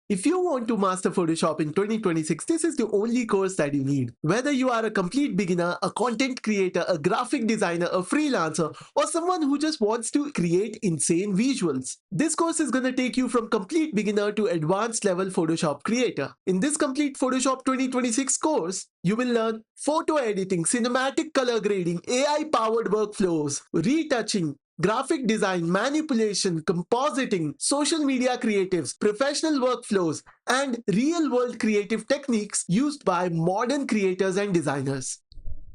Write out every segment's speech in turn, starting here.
If you want to master Photoshop in 2026, this is the only course that you need. Whether you are a complete beginner, a content creator, a graphic designer, a freelancer, or someone who just wants to create insane visuals, this course is going to take you from complete beginner to advanced level Photoshop creator. In this complete Photoshop 2026 course, you will learn photo editing, cinematic color grading, AI powered workflows, retouching, graphic design, manipulation, compositing, social media creatives, professional workflows, and real world creative techniques used by modern creators and designers.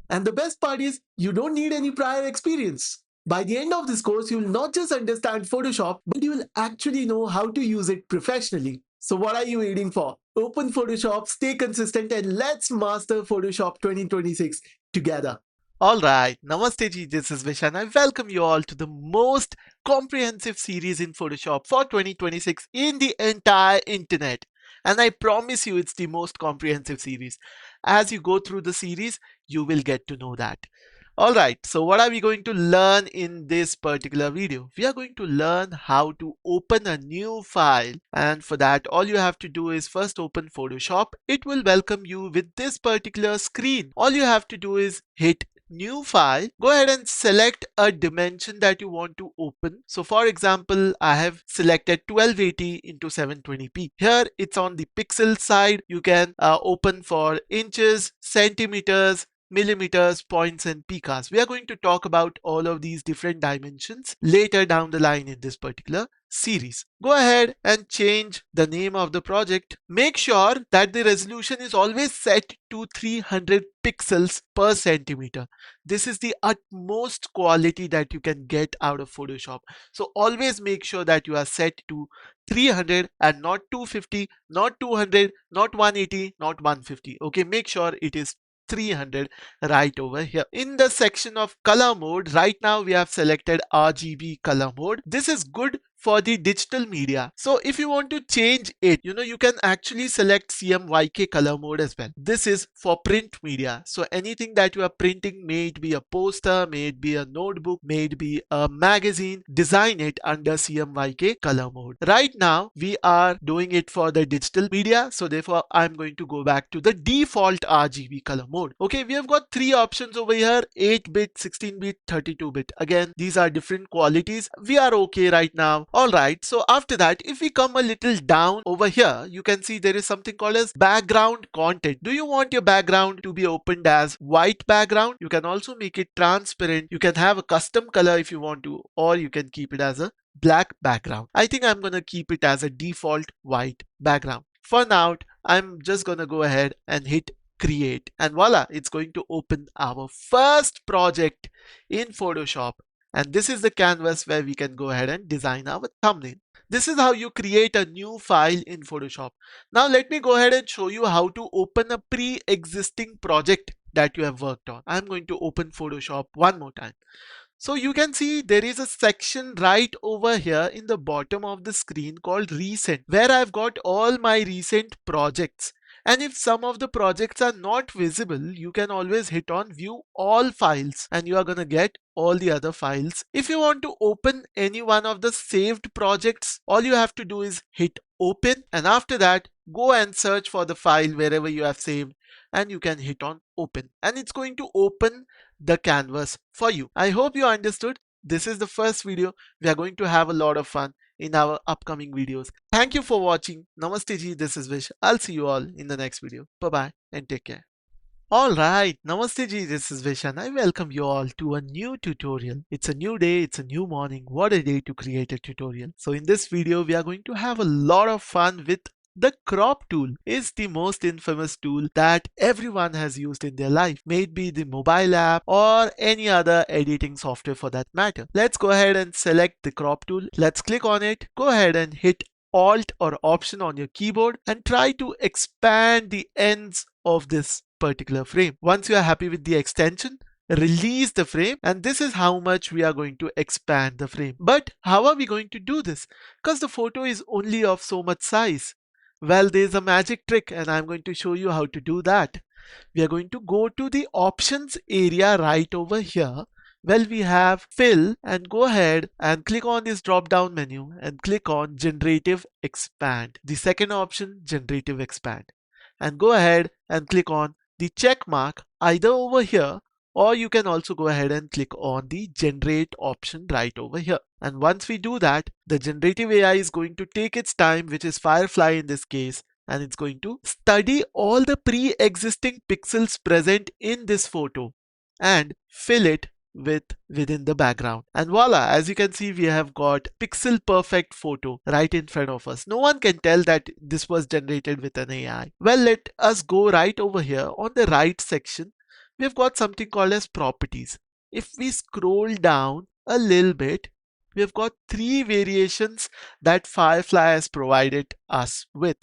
And the best part is, you don't need any prior experience. By the end of this course, you will not just understand Photoshop, but you will actually know how to use it professionally. So, what are you waiting for? Open Photoshop, stay consistent, and let's master Photoshop 2026 together. Alright, Namaste ji, this is Vishan. I welcome you all to the most comprehensive series in Photoshop for 2026 in the entire internet. And I promise you it's the most comprehensive series. As you go through the series, you will get to know that. Alright, so what are we going to learn in this particular video? We are going to learn how to open a new file, and for that all you have to do is first open Photoshop. It will welcome you with this particular screen. All you have to do is hit new file, go ahead and select a dimension that you want to open. So for example, I have selected 1280 into 720p. Here it's on the pixel side. You can open for inches, centimeters, millimeters, points, and picas. We are going to talk about all of these different dimensions later down the line in this particular series. Go ahead and change the name of the project. Make sure that the resolution is always set to 300 pixels per centimeter. This is the utmost quality that you can get out of Photoshop. So always make sure that you are set to 300 and not 250, not 200, not 180, not 150. Okay, make sure it is 300 right over here. In the section of color mode, right now we have selected RGB color mode. This is good for the digital media. So if you want to change it, you can actually select CMYK color mode as well. This is for print media. So anything that you are printing, may it be a poster, may it be a notebook, may it be a magazine, design it under CMYK color mode. Right now we are doing it for the digital media, so therefore I'm going to go back to the default RGB color mode. Okay, we have got three options over here: 8-bit, 16-bit, 32-bit. Again, these are different qualities. We are okay right now. Alright, so after that, if we come a little down over here, you can see there is something called as background content. Do you want your background to be opened as white background? You can also make it transparent. You can have a custom color if you want to, or you can keep it as a black background. I think I'm gonna keep it as a default white background. For now, I'm just gonna go ahead and hit create, and voila, it's going to open our first project in Photoshop. And this is the canvas where we can go ahead and design our thumbnail. This is how you create a new file in Photoshop. Now let me go ahead and show you how to open a pre-existing project that you have worked on. I'm going to open Photoshop one more time. So you can see there is a section right over here in the bottom of the screen called recent, where I've got all my recent projects. And if some of the projects are not visible, you can always hit on view all files and you are gonna get all the other files. If you want to open any one of the saved projects, all you have to do is hit open, and after that go and search for the file wherever you have saved and you can hit on open, and it's going to open the canvas for you. I hope you understood. This is the first video. We are going to have a lot of fun in our upcoming videos. Thank you for watching. Namaste ji, this is Vish. I'll see you all in the next video. Bye bye and take care. Alright, Namaste ji, this is Vish and I welcome you all to a new tutorial. It's a new day, it's a new morning. What a day to create a tutorial. So in this video, we are going to have a lot of fun with the crop tool. Is the most infamous tool that everyone has used in their life, may it be the mobile app or any other editing software for that matter. Let's go ahead and select the crop tool. Let's click on it. Go ahead and hit Alt or Option on your keyboard and try to expand the ends of this particular frame. Once you are happy with the extension, release the frame, and this is how much we are going to expand the frame. But how are we going to do this? Because the photo is only of so much size. Well, there's a magic trick and I'm going to show you how to do that. We are going to go to the options area right over here. Well, we have fill, and go ahead and click on this drop down menu and click on generative expand. The second option, generative expand, and go ahead and click on the check mark either over here, or you can also go ahead and click on the generate option right over here. And once we do that, the generative AI is going to take its time, which is Firefly in this case, and it's going to study all the pre-existing pixels present in this photo and fill it within the background. And voila, as you can see, we have got pixel perfect photo right in front of us. No one can tell that this was generated with an AI. Well, let us go right over here on the right section. We've got something called as properties. If we scroll down a little bit, we've got three variations that Firefly has provided us with.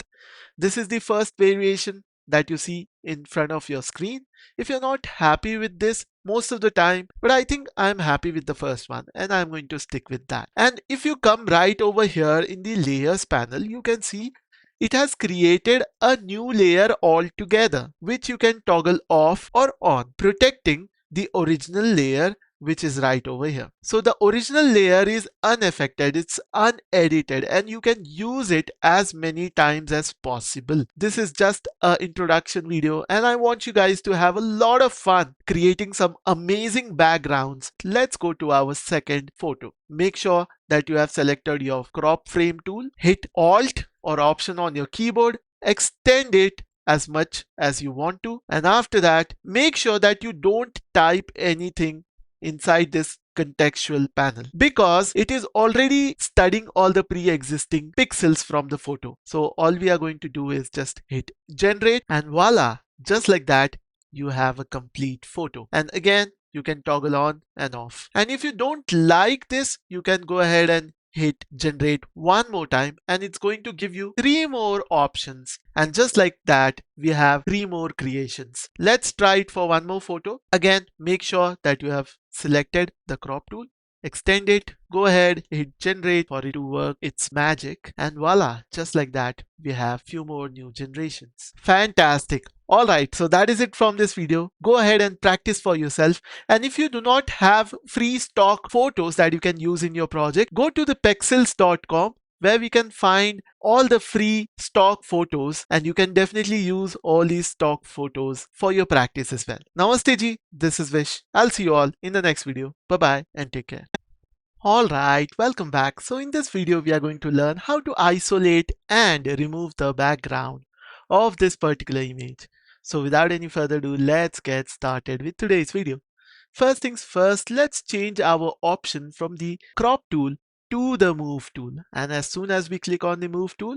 This is the first variation that you see in front of your screen. If you're not happy with this most of the time, but I think I'm happy with the first one and I'm going to stick with that. And if you come right over here in the layers panel, you can see it has created a new layer altogether, which you can toggle off or on, protecting the original layer, which is right over here. So the original layer is unaffected, it's unedited, and you can use it as many times as possible. This is just an introduction video, and I want you guys to have a lot of fun creating some amazing backgrounds. Let's go to our second photo. Make sure that you have selected your crop frame tool, hit Alt or Option on your keyboard, extend it as much as you want to, and after that, make sure that you don't type anything inside this contextual panel because it is already studying all the pre-existing pixels from the photo. So all we are going to do is just hit generate, and voila, just like that, you have a complete photo. And again, you can toggle on and off. And if you don't like this, you can go ahead and hit generate one more time, and it's going to give you three more options. And just like that, we have three more creations. Let's try it for one more photo. Again, make sure that you have selected the crop tool, extend it, go ahead, hit generate for it to work its magic, and voila, just like that, we have few more new generations. Fantastic. Alright, so that is it from this video. Go ahead and practice for yourself. And if you do not have free stock photos that you can use in your project, go to the pexels.com where we can find all the free stock photos, and you can definitely use all these stock photos for your practice as well. Namaste ji, this is Vish. I'll see you all in the next video. Bye bye and take care. Alright, welcome back. So in this video, we are going to learn how to isolate and remove the background of this particular image. So without any further ado, let's get started with today's video. First things first, let's change our option from the crop tool to the move tool. And as soon as we click on the move tool,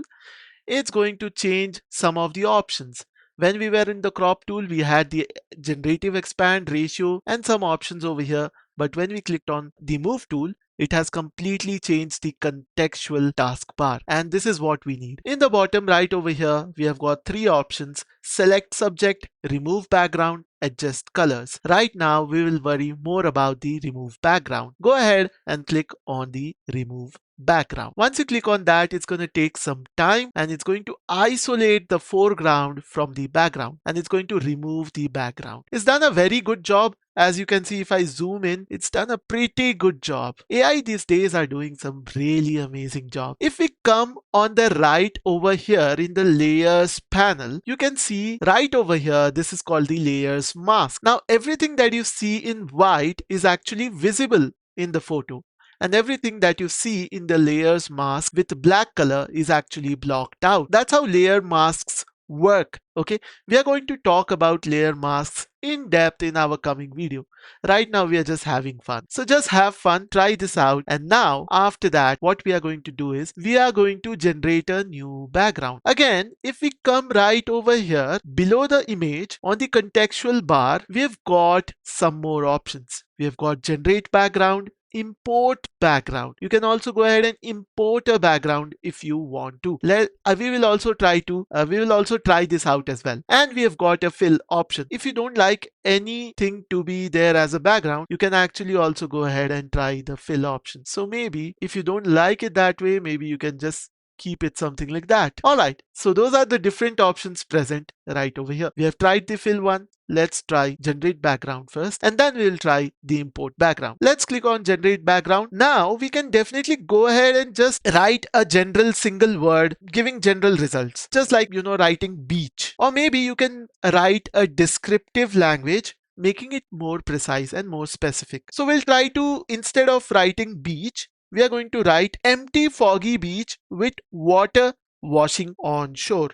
it's going to change some of the options. When we were in the crop tool, we had the generative expand, ratio, and some options over here. But when we clicked on the move tool, it has completely changed the contextual taskbar, and this is what we need. In the bottom right over here, we have got three options: select subject, remove background, adjust colors. Right now, we will worry more about the remove background. Go ahead and click on the remove background. Once you click on that, it's going to take some time, and it's going to isolate the foreground from the background, and it's going to remove the background. It's done a very good job. As you can see, if I zoom in, it's done a pretty good job. AI these days are doing some really amazing job. If we come on the right over here in the layers panel, you can see right over here, this is called the layers mask. Now everything that you see in white is actually visible in the photo, and everything that you see in the layers mask with black color is actually blocked out. That's how layer masks work. Okay, we are going to talk about layer masks in depth in our coming video. Right now we are just having fun, so just have fun, try this out. And now after that, what we are going to do is we are going to generate a new background. Again, if we come right over here below the image on the contextual bar, we have got some more options. We have got generate background, import background. You can also go ahead and import a background if you want to. We will also try this out as well. And we have got a fill option. If you don't like anything to be there as a background, you can actually also go ahead and try the fill option. So maybe if you don't like it that way, maybe you can just keep it something like that. Alright, so those are the different options present right over here. We have tried the fill one. Let's try generate background first, and then we'll try the import background. Let's click on generate background. Now we can definitely go ahead and just write a general single word giving general results, just like writing beach. Or maybe you can write a descriptive language making it more precise and more specific. So we'll try to, instead of writing beach, we are going to write empty foggy beach with water washing on shore.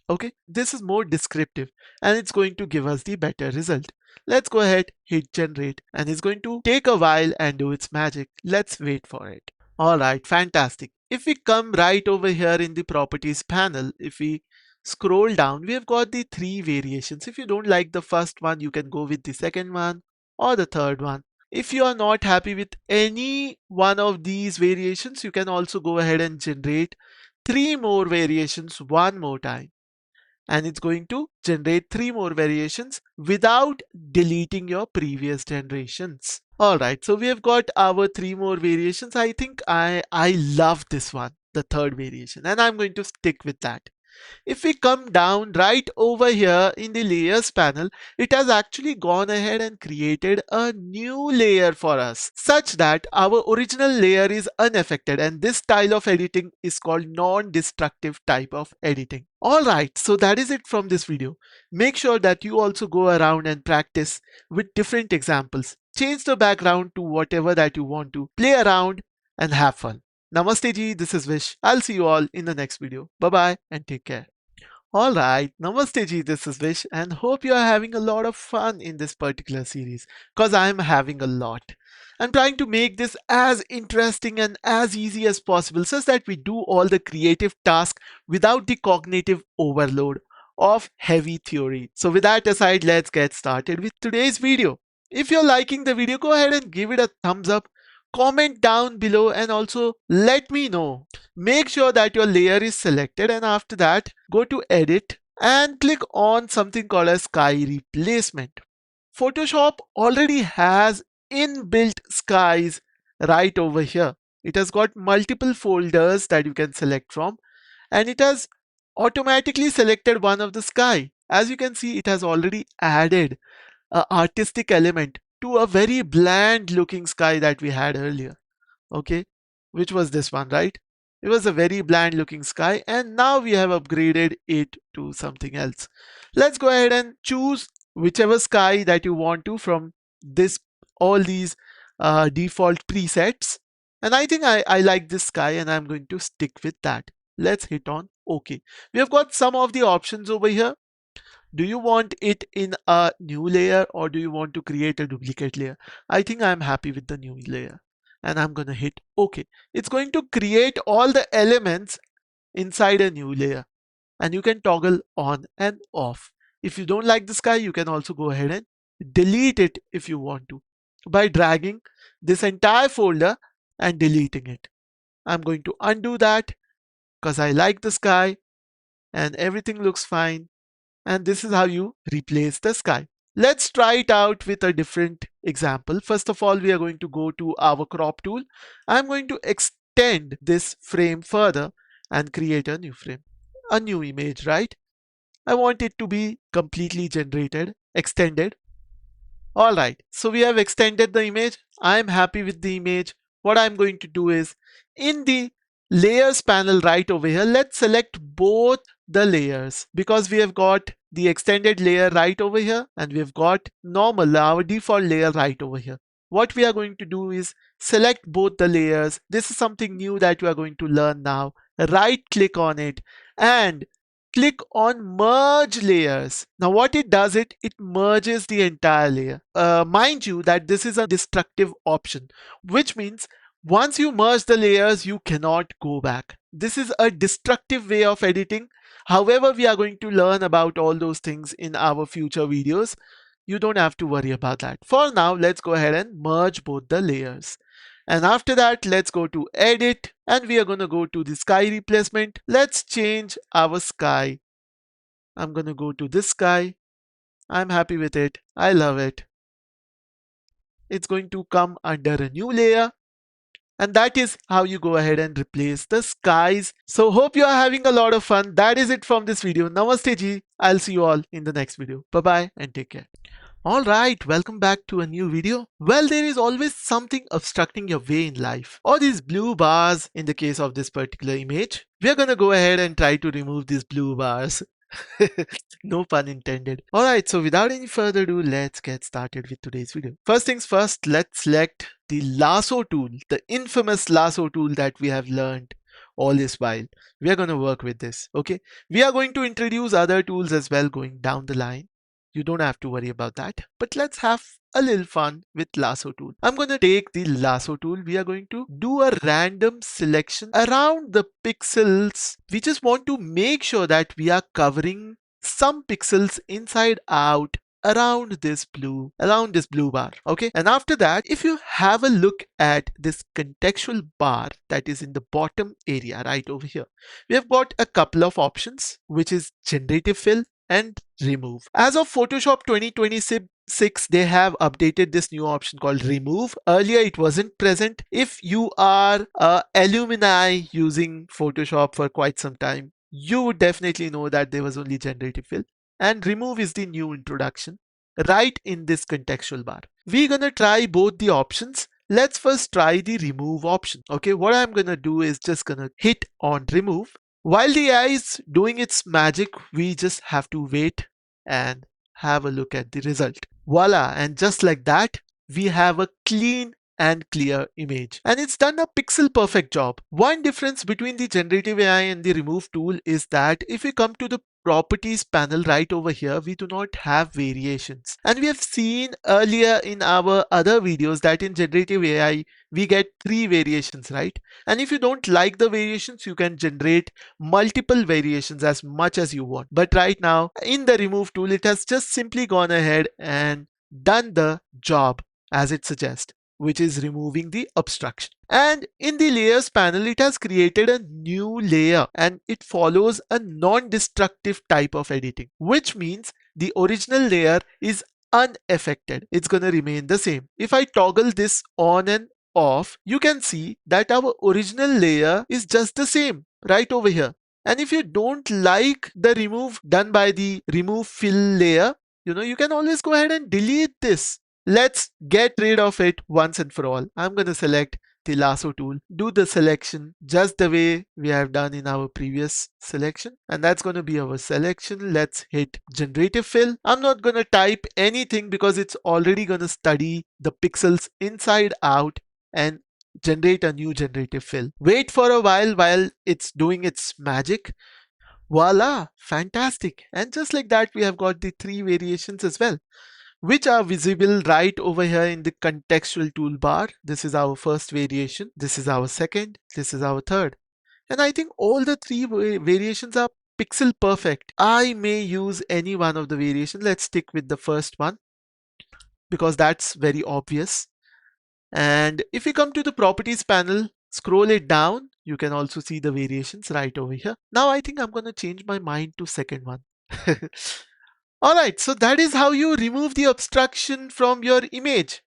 Okay, this is more descriptive and it's going to give us the better result. Let's go ahead, hit generate, and it's going to take a while and do its magic. Let's wait for it. Alright, fantastic. If we come right over here in the properties panel, if we scroll down, we have got the three variations. If you don't like the first one, you can go with the second one or the third one. If you are not happy with any one of these variations, you can also go ahead and generate three more variations one more time, and it's going to generate three more variations without deleting your previous generations. Alright, so we have got our three more variations. I think I love this one, the third variation, and I'm going to stick with that. If we come down right over here in the layers panel, it has actually gone ahead and created a new layer for us, such that our original layer is unaffected, and this style of editing is called non-destructive type of editing. Alright, so that is it from this video. Make sure that you also go around and practice with different examples. Change the background to whatever that you want to. Play around and have fun. Namaste ji, this is Vish. I'll see you all in the next video. Bye bye and take care. Alright, Namaste ji, this is Vish, and hope you are having a lot of fun in this particular series, cause I'm having a lot. I'm trying to make this as interesting and as easy as possible such that we do all the creative tasks without the cognitive overload of heavy theory. So with that aside, let's get started with today's video. If you're liking the video, go ahead and give it a thumbs up, comment down below, and also let me know. Make sure that your layer is selected, and after that go to edit and click on something called as sky replacement. Photoshop already has inbuilt skies right over here. It has got multiple folders that you can select from, and it has automatically selected one of the sky. As you can see, it has already added an artistic element to a very bland looking sky that we had earlier. Okay, which was this one, right? It was a very bland looking sky, and now we have upgraded it to something else. Let's go ahead and choose whichever sky that you want to from this all these default presets, and I think I like this sky and I'm going to stick with that. Let's hit on OK. We have got some of the options over here. Do you want it in a new layer or do you want to create a duplicate layer? I think I'm happy with the new layer and I'm gonna hit OK. It's going to create all the elements inside a new layer, and you can toggle on and off. If you don't like the sky, you can also go ahead and delete it if you want to by dragging this entire folder and deleting it. I'm going to undo that because I like the sky and everything looks fine. And this is how you replace the sky. Let's try it out with a different example. First of all, we are going to go to our crop tool. I'm going to extend this frame further and create a new frame, a new image, right? I want it to be completely generated, extended. All right, so we have extended the image. I'm happy with the image. What I'm going to do is in the layers panel right over here, let's select both the layers because we have got the extended layer right over here and we've got normal, our default layer right over here. What we are going to do is select both the layers. This is something new that you are going to learn now. Right click on it and click on merge layers. Now what it does, it merges the entire layer. Mind you that this is a destructive option, which means once you merge the layers, you cannot go back. This is a destructive way of editing. However, we are going to learn about all those things in our future videos. You don't have to worry about that. For now, let's go ahead and merge both the layers. And after that, let's go to edit and we are going to go to the sky replacement. Let's change our sky. I'm going to go to this sky. I'm happy with it. I love it. It's going to come under a new layer And that is how you go ahead and replace the skies. So hope you are having a lot of fun. That is it from this video. Namaste ji. I'll see you all in the next video. Bye bye and take care. Alright, welcome back to a new video. Well, there is always something obstructing your way in life, or these blue bars in the case of this particular image. We are gonna go ahead and try to remove these blue bars. No pun intended. Alright, so without any further ado, let's get started with today's video. First things first, let's select the lasso tool, the infamous lasso tool that we have learned all this while. We are going to work with this, okay? We are going to introduce other tools as well going down the line. You don't have to worry about that. But let's have a little fun with lasso tool. I'm going to take the lasso tool. We are going to do a random selection around the pixels. We just want to make sure that we are covering some pixels inside out around this blue bar. Okay, and after that, if you have a look at this contextual bar that is in the bottom area right over here, we have got a couple of options, which is generative fill and remove. As of Photoshop 2026, they have updated this new option called remove. Earlier it wasn't present. If you are a alumni using Photoshop for quite some time, you would definitely know that there was only generative fill, and remove is the new introduction right in this contextual bar. We're gonna try both the options. Let's first try the remove option. Okay, what I'm gonna do is just gonna hit on remove. While the AI is doing its magic, we just have to wait and have a look at the result. Voila, and just like that, we have a clean and clear image. And it's done a pixel perfect job. One difference between the generative AI and the remove tool is that if we come to the properties panel right over here, we do not have variations. And we have seen earlier in our other videos that in generative AI, we get 3 variations, right? And if you don't like the variations, you can generate multiple variations as much as you want. But right now in the remove tool, it has just simply gone ahead and done the job as it suggests, which is removing the obstruction. And in the layers panel, it has created a new layer and it follows a non-destructive type of editing, which means the original layer is unaffected. It's going to remain the same. If I toggle this on and off, you can see that our original layer is just the same right over here. And if you don't like the remove done by the remove fill layer, you can always go ahead and delete this. Let's get rid of it once and for all. I'm going to select the lasso tool, do the selection just the way we have done in our previous selection, and that's going to be our selection. Let's hit generative fill. I'm not going to type anything because it's already going to study the pixels inside out and generate a new generative fill. Wait for a while it's doing its magic. Voila, fantastic. And just like that, we have got the 3 variations as well, which are visible right over here in the contextual toolbar. This is our first variation, this is our second, this is our third. And I think all the 3 variations are pixel perfect. I may use any one of the variations. Let's stick with the first one because that's very obvious. And if you come to the properties panel, scroll it down, you can also see the variations right over here. Now I think I'm going to change my mind to second one. Alright, so that is how you remove the obstruction from your image.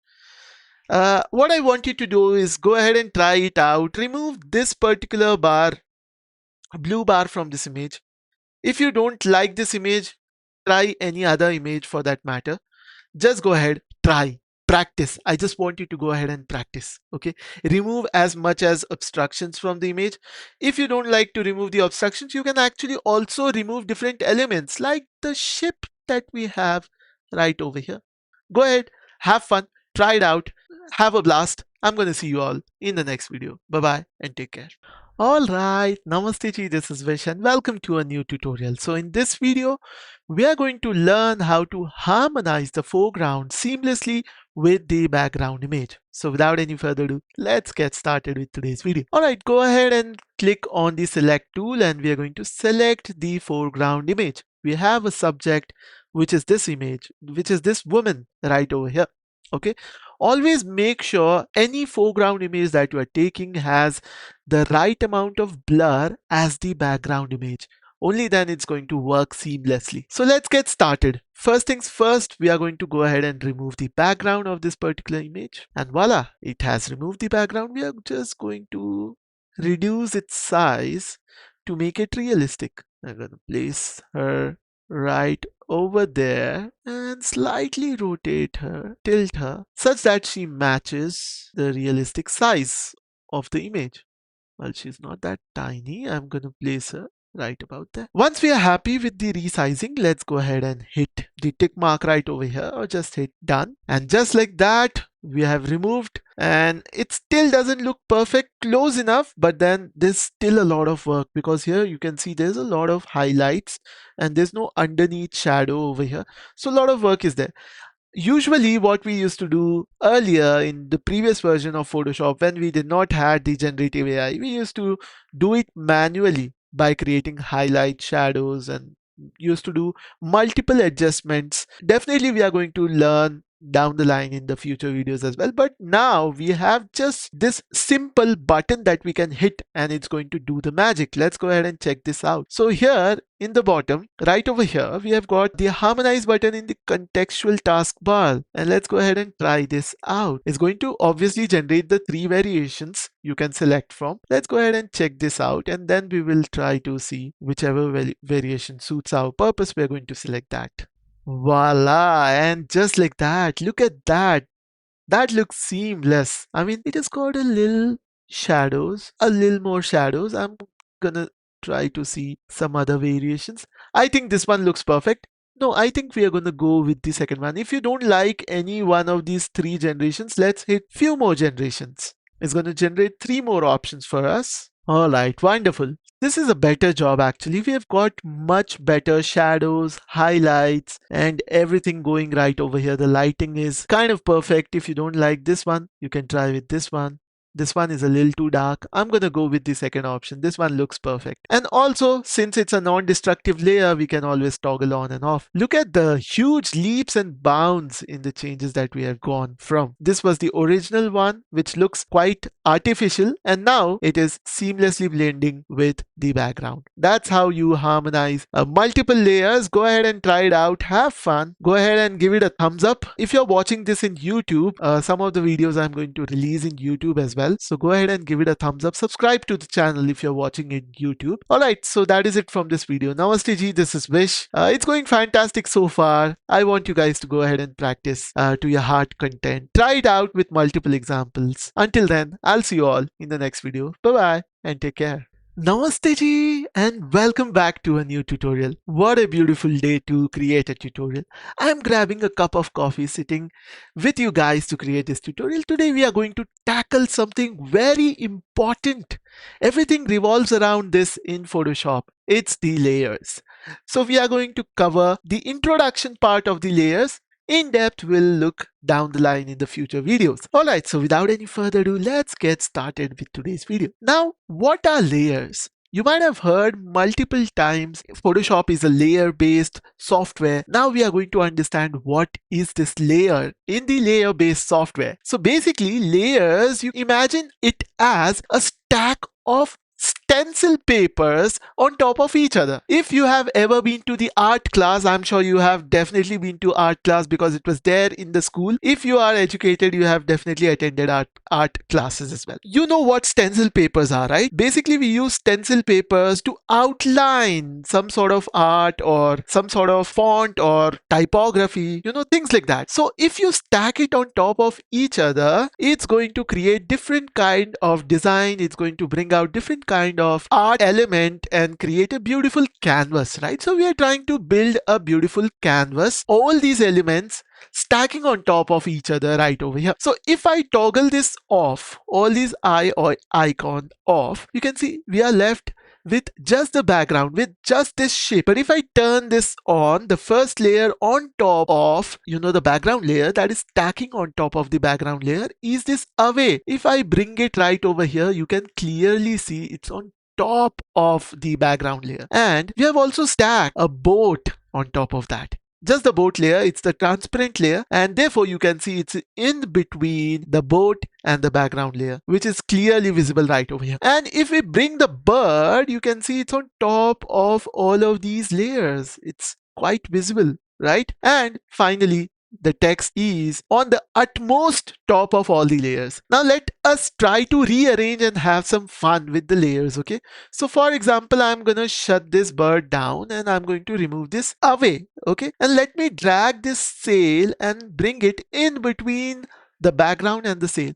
What I want you to do is go ahead and try it out. Remove this particular bar, blue bar from this image. If you don't like this image, try any other image for that matter. Just go ahead, try, practice. I just want you to go ahead and practice. Okay, remove as much as obstructions from the image. If you don't like to remove the obstructions, you can actually also remove different elements like the ship that we have right over here. Go ahead, have fun, try it out, have a blast. I'm going to see you all in the next video. Bye bye and take care. Alright, Namaste ji, this is Vish and welcome to a new tutorial. So in this video, we are going to learn how to harmonize the foreground seamlessly with the background image. So without any further ado, let's get started with today's video. Alright, go ahead and click on the select tool and we are going to select the foreground image. We have a subject, which is this image, which is this woman right over here. Okay, always make sure any foreground image that you are taking has the right amount of blur as the background image. Only then it's going to work seamlessly. So let's get started. First things first, we are going to go ahead and remove the background of this particular image. And voila, it has removed the background. We are just going to reduce its size to make it realistic. I'm going to place her right over there and slightly rotate her, tilt her, such that she matches the realistic size of the image. Well, she's not that tiny. I'm going to place her right about there. Once we are happy with the resizing, let's go ahead and hit the tick mark right over here, or just hit done. And just like that, we have removed, and it still doesn't look perfect, close enough, but then there's still a lot of work, because here you can see there's a lot of highlights and there's no underneath shadow over here. So a lot of work is there. Usually what we used to do earlier in the previous version of Photoshop, when we did not had the generative AI, we used to do it manually by creating highlight shadows and used to do multiple adjustments. Definitely we are going to learn down the line in the future videos as well, but now we have just this simple button that we can hit and it's going to do the magic. Let's go ahead and check this out. So here in the bottom right over here, we have got the harmonize button in the contextual taskbar, and let's go ahead and try this out. It's going to obviously generate the 3 variations you can select from. Let's go ahead and check this out, and then we will try to see whichever variation suits our purpose. We're going to select that. Voila, and just like that, look at that. That looks seamless. I mean, it has got a little shadows, a little more shadows. I'm gonna try to see some other variations. I think this one looks perfect. No, I think we are gonna go with the second one. If you don't like any one of these 3 generations, let's hit few more generations. It's gonna generate 3 more options for us. Alright, wonderful. This is a better job actually. We have got much better shadows, highlights, and everything going right over here. The lighting is kind of perfect. If you don't like this one, you can try with this one. This one is a little too dark. I'm gonna go with the second option. This one looks perfect. And also, since it's a non-destructive layer, we can always toggle on and off. Look at the huge leaps and bounds in the changes that we have gone from. This was the original one, which looks quite artificial, and now it is seamlessly blending with the background. That's how you harmonize multiple layers. Go ahead and try it out. Have fun. Go ahead and give it a thumbs up. If you're watching this in YouTube, some of the videos I'm going to release in YouTube as well. So go ahead and give it a thumbs up. Subscribe to the channel if you're watching in YouTube. Alright, so that is it from this video. Namaste ji, this is Vish. It's going fantastic so far. I want you guys to go ahead and practice to your heart content. Try it out with multiple examples. Until then, I'll see you all in the next video. Bye bye and take care. Namaste ji and welcome back to a new tutorial. What a beautiful day to create a tutorial. I'm grabbing a cup of coffee, sitting with you guys to create this tutorial. Today we are going to tackle something very important. Everything revolves around this in Photoshop. It's the layers. So we are going to cover the introduction part of the layers. In depth, we'll look down the line in the future videos. Alright, so without any further ado, let's get started with today's video. Now, what are layers? You might have heard multiple times Photoshop is a layer-based software. Now we are going to understand what is this layer in the layer-based software. So basically, layers, you imagine it as a stack of stencil papers on top of each other. If you have ever been to the art class, I'm sure you have definitely been to art class because it was there in the school. If you are educated, you have definitely attended art classes as well. You know what stencil papers are, right? Basically, we use stencil papers to outline some sort of art or some sort of font or typography, things like that. So if you stack it on top of each other, it's going to create different kind of design. It's going to bring out different kind of art element and create a beautiful canvas, right? So we are trying to build a beautiful canvas. All these elements stacking on top of each other right over here. So if I toggle this off, all these eye or icon off, you can see we are left with just the background, with just this shape. But if I turn this on, the first layer on top of, the background layer that is stacking on top of the background layer is this away. If I bring it right over here, you can clearly see it's on top of the background layer. And we have also stacked a boat on top of that. just the boat layer, it's the transparent layer, and therefore you can see it's in between the boat and the background layer, which is clearly visible right over here. And if we bring the bird, you can see it's on top of all of these layers. It's quite visible, right? And finally, the text is on the utmost top of all the layers. Now let us try to rearrange and have some fun with the layers, okay? So for example, I'm gonna shut this bird down and I'm going to remove this away, okay? And let me drag this sail and bring it in between the background and the sail.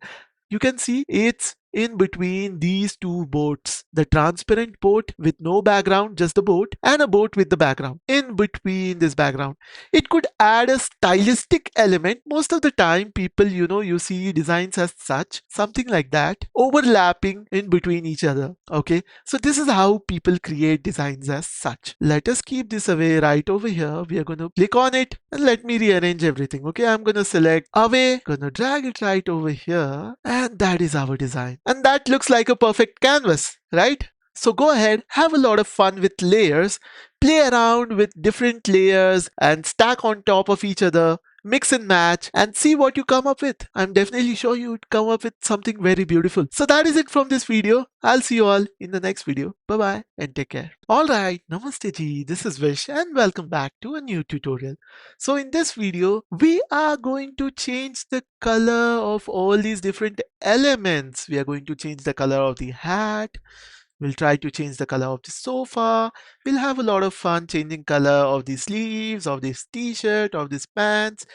You can see it's in between these two boats, the transparent boat with no background, just the boat, and a boat with the background. In between this background, it could add a stylistic element. Most of the time people, you see designs as such, something like that, overlapping in between each other. Okay, so this is how people create designs as such. Let us keep this away right over here. We are going to click on it and let me rearrange everything. Okay, I'm going to select away, gonna drag it right over here, and that is our design. And that looks like a perfect canvas, right? So go ahead, have a lot of fun with layers, play around with different layers and stack on top of each other, mix and match, and see what you come up with. I'm definitely sure you'd come up with something very beautiful. So that is it from this video. I'll see you all in the next video. Bye bye and take care. Alright, Namaste ji, this is Vish and welcome back to a new tutorial. So in this video, we are going to change the color of all these different elements. We are going to change the color of the hat. We'll try to change the color of the sofa. We'll have a lot of fun changing color of the sleeves, of this t-shirt, of this pants.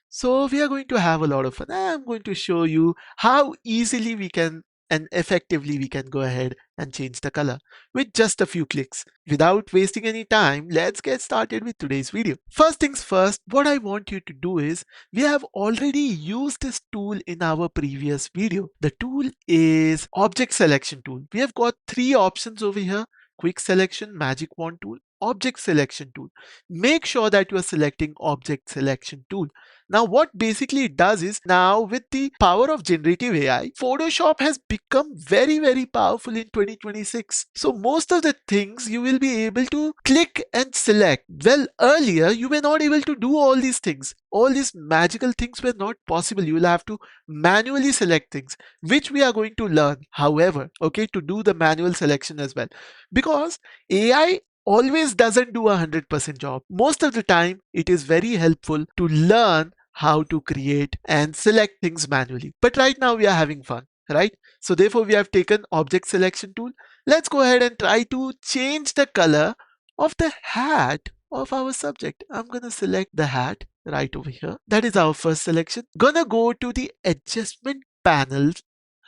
So we are going to have a lot of fun. I'm going to show you how easily we can and effectively we can go ahead and change the color with just a few clicks. Without wasting any time, let's get started with today's video. First things first, what I want you to do is, we have already used this tool in our previous video. The tool is object selection tool. We have got three options over here: quick selection, magic wand tool, object selection tool. Make sure that you are selecting object selection tool. Now what basically it does is, now with the power of generative AI, Photoshop has become very powerful in 2026. So most of the things you will be able to click and select. Well, earlier you were not able to do all these things. All these magical things were not possible. You will have to manually select things, which we are going to learn, however, okay, to do the manual selection as well. Because AI always doesn't do 100% job. Most of the time, it is very helpful to learn how to create and select things manually. But right now we are having fun, right? So therefore we have taken object selection tool. Let's go ahead and try to change the color of the hat of our subject. I'm gonna select the hat right over here. That is our first selection. Gonna go to the adjustment panel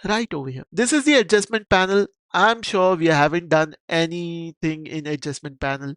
right over here. This is the adjustment panel. I'm sure we haven't done anything in adjustment panel.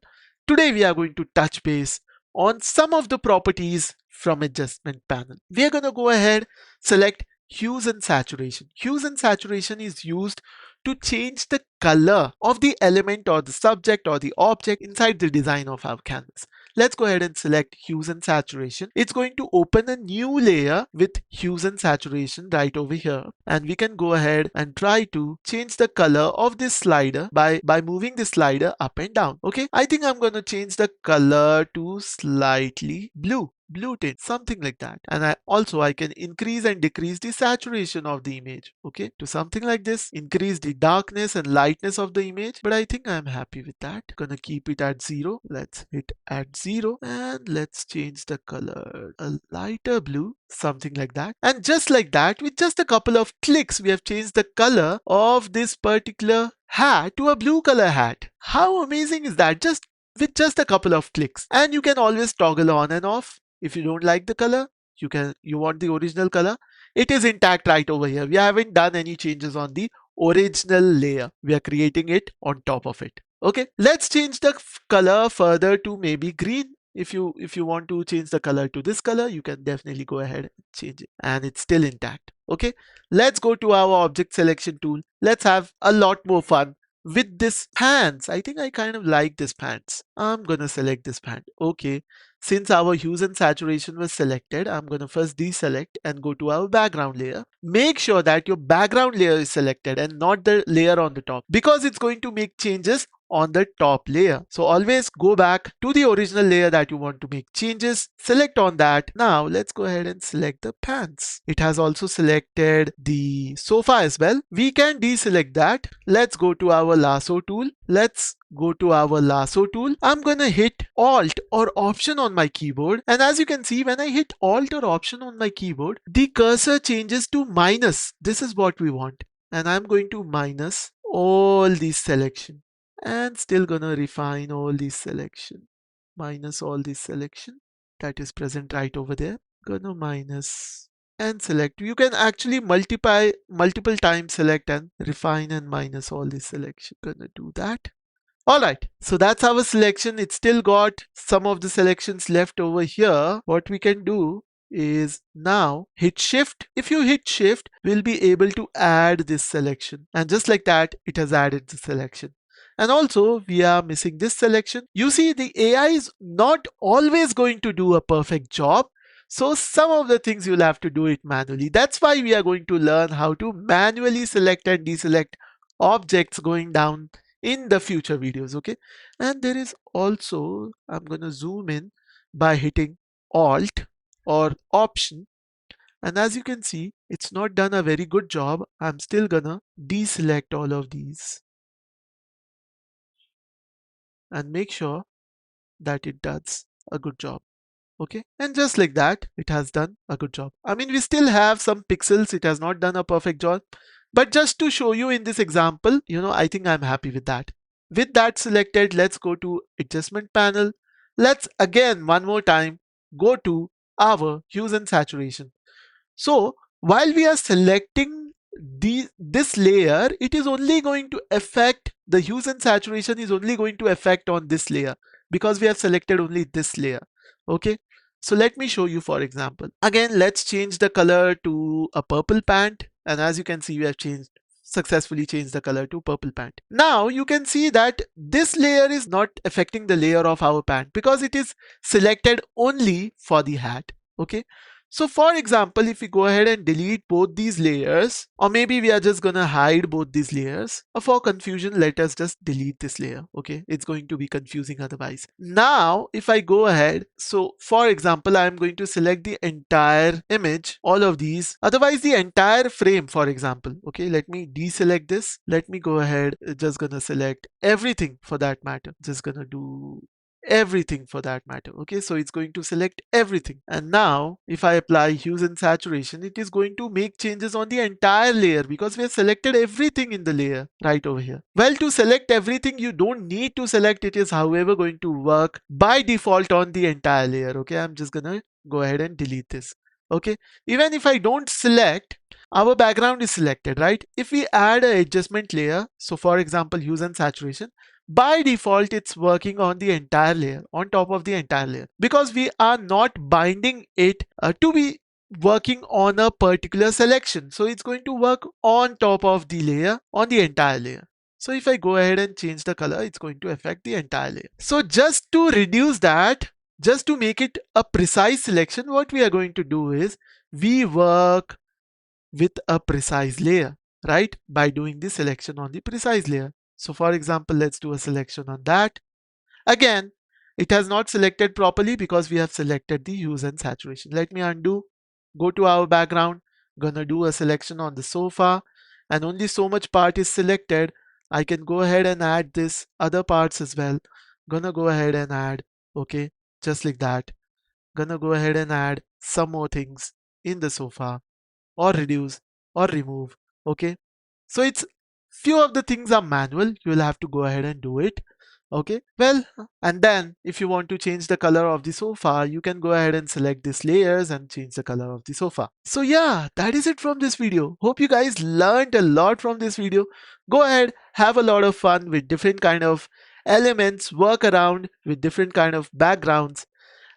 Today we are going to touch base on some of the properties from adjustment panel. We are going to go ahead, select hues and saturation. Hues and saturation is used to change the color of the element or the subject or the object inside the design of our canvas. Let's go ahead and select hues and saturation. It's going to open a new layer with hues and saturation right over here. And we can go ahead and try to change the color of this slider by moving the slider up and down. Okay, I think I'm going to change the color to slightly blue tint, something like that. And I can increase and decrease the saturation of the image, okay, to something like this. Increase the darkness and lightness of the image, but I think I'm happy with that. Gonna keep it at 0. Let's hit at 0 and let's change the color a lighter blue, something like that. And just like that, with just a couple of clicks, we have changed the color of this particular hat to a blue color hat. How amazing is that? Just with just a couple of clicks. And you can always toggle on and off. If you don't like the color, you want the original color, it is intact right over here. We haven't done any changes on the original layer. We are creating it on top of it. Okay, let's change the color further to maybe green. If you want to change the color to this color, you can definitely go ahead and change it, and it's still intact. Okay, let's go to our object selection tool. Let's have a lot more fun with this pants. I think I kind of like this pants. I'm gonna select this pant. Okay, since our hues and saturation was selected, I'm gonna first deselect and go to our background layer. Make sure that your background layer is selected and not the layer on the top, because it's going to make changes on the top layer. So always go back to the original layer that you want to make changes, select on that. Now let's go ahead and select the pants. It has also selected the sofa as well. We can deselect that. Let's go to our lasso tool. I'm gonna hit Alt or Option on my keyboard, and as you can see, when I hit Alt or Option on my keyboard, the cursor changes to minus. This is what we want, and I'm going to minus all these selection, and still gonna refine all these selection, minus all this selection that is present right over there. Gonna minus and select. You can actually multiple times select and refine and minus all this selection. Gonna do that. Alright, so that's our selection. It's still got some of the selections left over here. What we can do is now hit shift. If you hit shift, we'll be able to add this selection. And just like that, it has added the selection. And also we are missing this selection. You see, the AI is not always going to do a perfect job. So some of the things you'll have to do it manually. That's why we are going to learn how to manually select and deselect objects going down in the future videos. Okay, and there is also, I'm gonna zoom in by hitting Alt or Option, and as you can see, it's not done a very good job. I'm still gonna deselect all of these and make sure that it does a good job. Okay, and just like that, it has done a good job. I mean, we still have some pixels, it has not done a perfect job, but just to show you in this example, I think I'm happy with that. With that selected, let's go to adjustment panel. Let's again one more time go to our hues and saturation. So while we are selecting this layer, it is only going to affect the hues and saturation is only going to affect on this layer because we have selected only this layer. Okay, so let me show you for example. Again, let's change the color to a purple pant, and as you can see, we have successfully changed the color to purple pant. Now you can see that this layer is not affecting the layer of our pant because it is selected only for the hat. Okay, so for example, if we go ahead and delete both these layers, or maybe we are just gonna hide both these layers, or for confusion, let us just delete this layer. Okay, it's going to be confusing otherwise. Now, if I go ahead, so for example, I'm going to select the entire image, all of these, otherwise the entire frame, for example. Okay, let me deselect this. Let me go ahead, just gonna select everything for that matter. Just gonna do everything for that matter. Okay, so it's going to select everything, and now if I apply hues and saturation, it is going to make changes on the entire layer because we have selected everything in the layer right over here. Well, to select everything, you don't need to select. It is however going to work by default on the entire layer. Okay, I'm just gonna go ahead and delete this. Okay, even if I don't select, our background is selected, right? If we add an adjustment layer, so for example hues and saturation, by default it's working on the entire layer, on top of the entire layer, because we are not binding it to be working on a particular selection. So it's going to work on top of the layer, on the entire layer. So if I go ahead and change the color, it's going to affect the entire layer. So just to reduce that, just to make it a precise selection, what we are going to do is we work with a precise layer, right? By doing the selection on the precise layer. So for example, let's do a selection on that. Again, it has not selected properly because we have selected the hues and saturation. Let me undo, go to our background, gonna do a selection on the sofa, and only so much part is selected. I can go ahead and add this other parts as well. Gonna go ahead and add, okay, just like that. Gonna go ahead and add some more things in the sofa, or reduce or remove. Okay, so it's few of the things are manual, you will have to go ahead and do it. Okay, well, and then if you want to change the color of the sofa, you can go ahead and select these layers and change the color of the sofa. So yeah, that is it from this video. Hope you guys learned a lot from this video. Go ahead, have a lot of fun with different kind of elements, work around with different kind of backgrounds,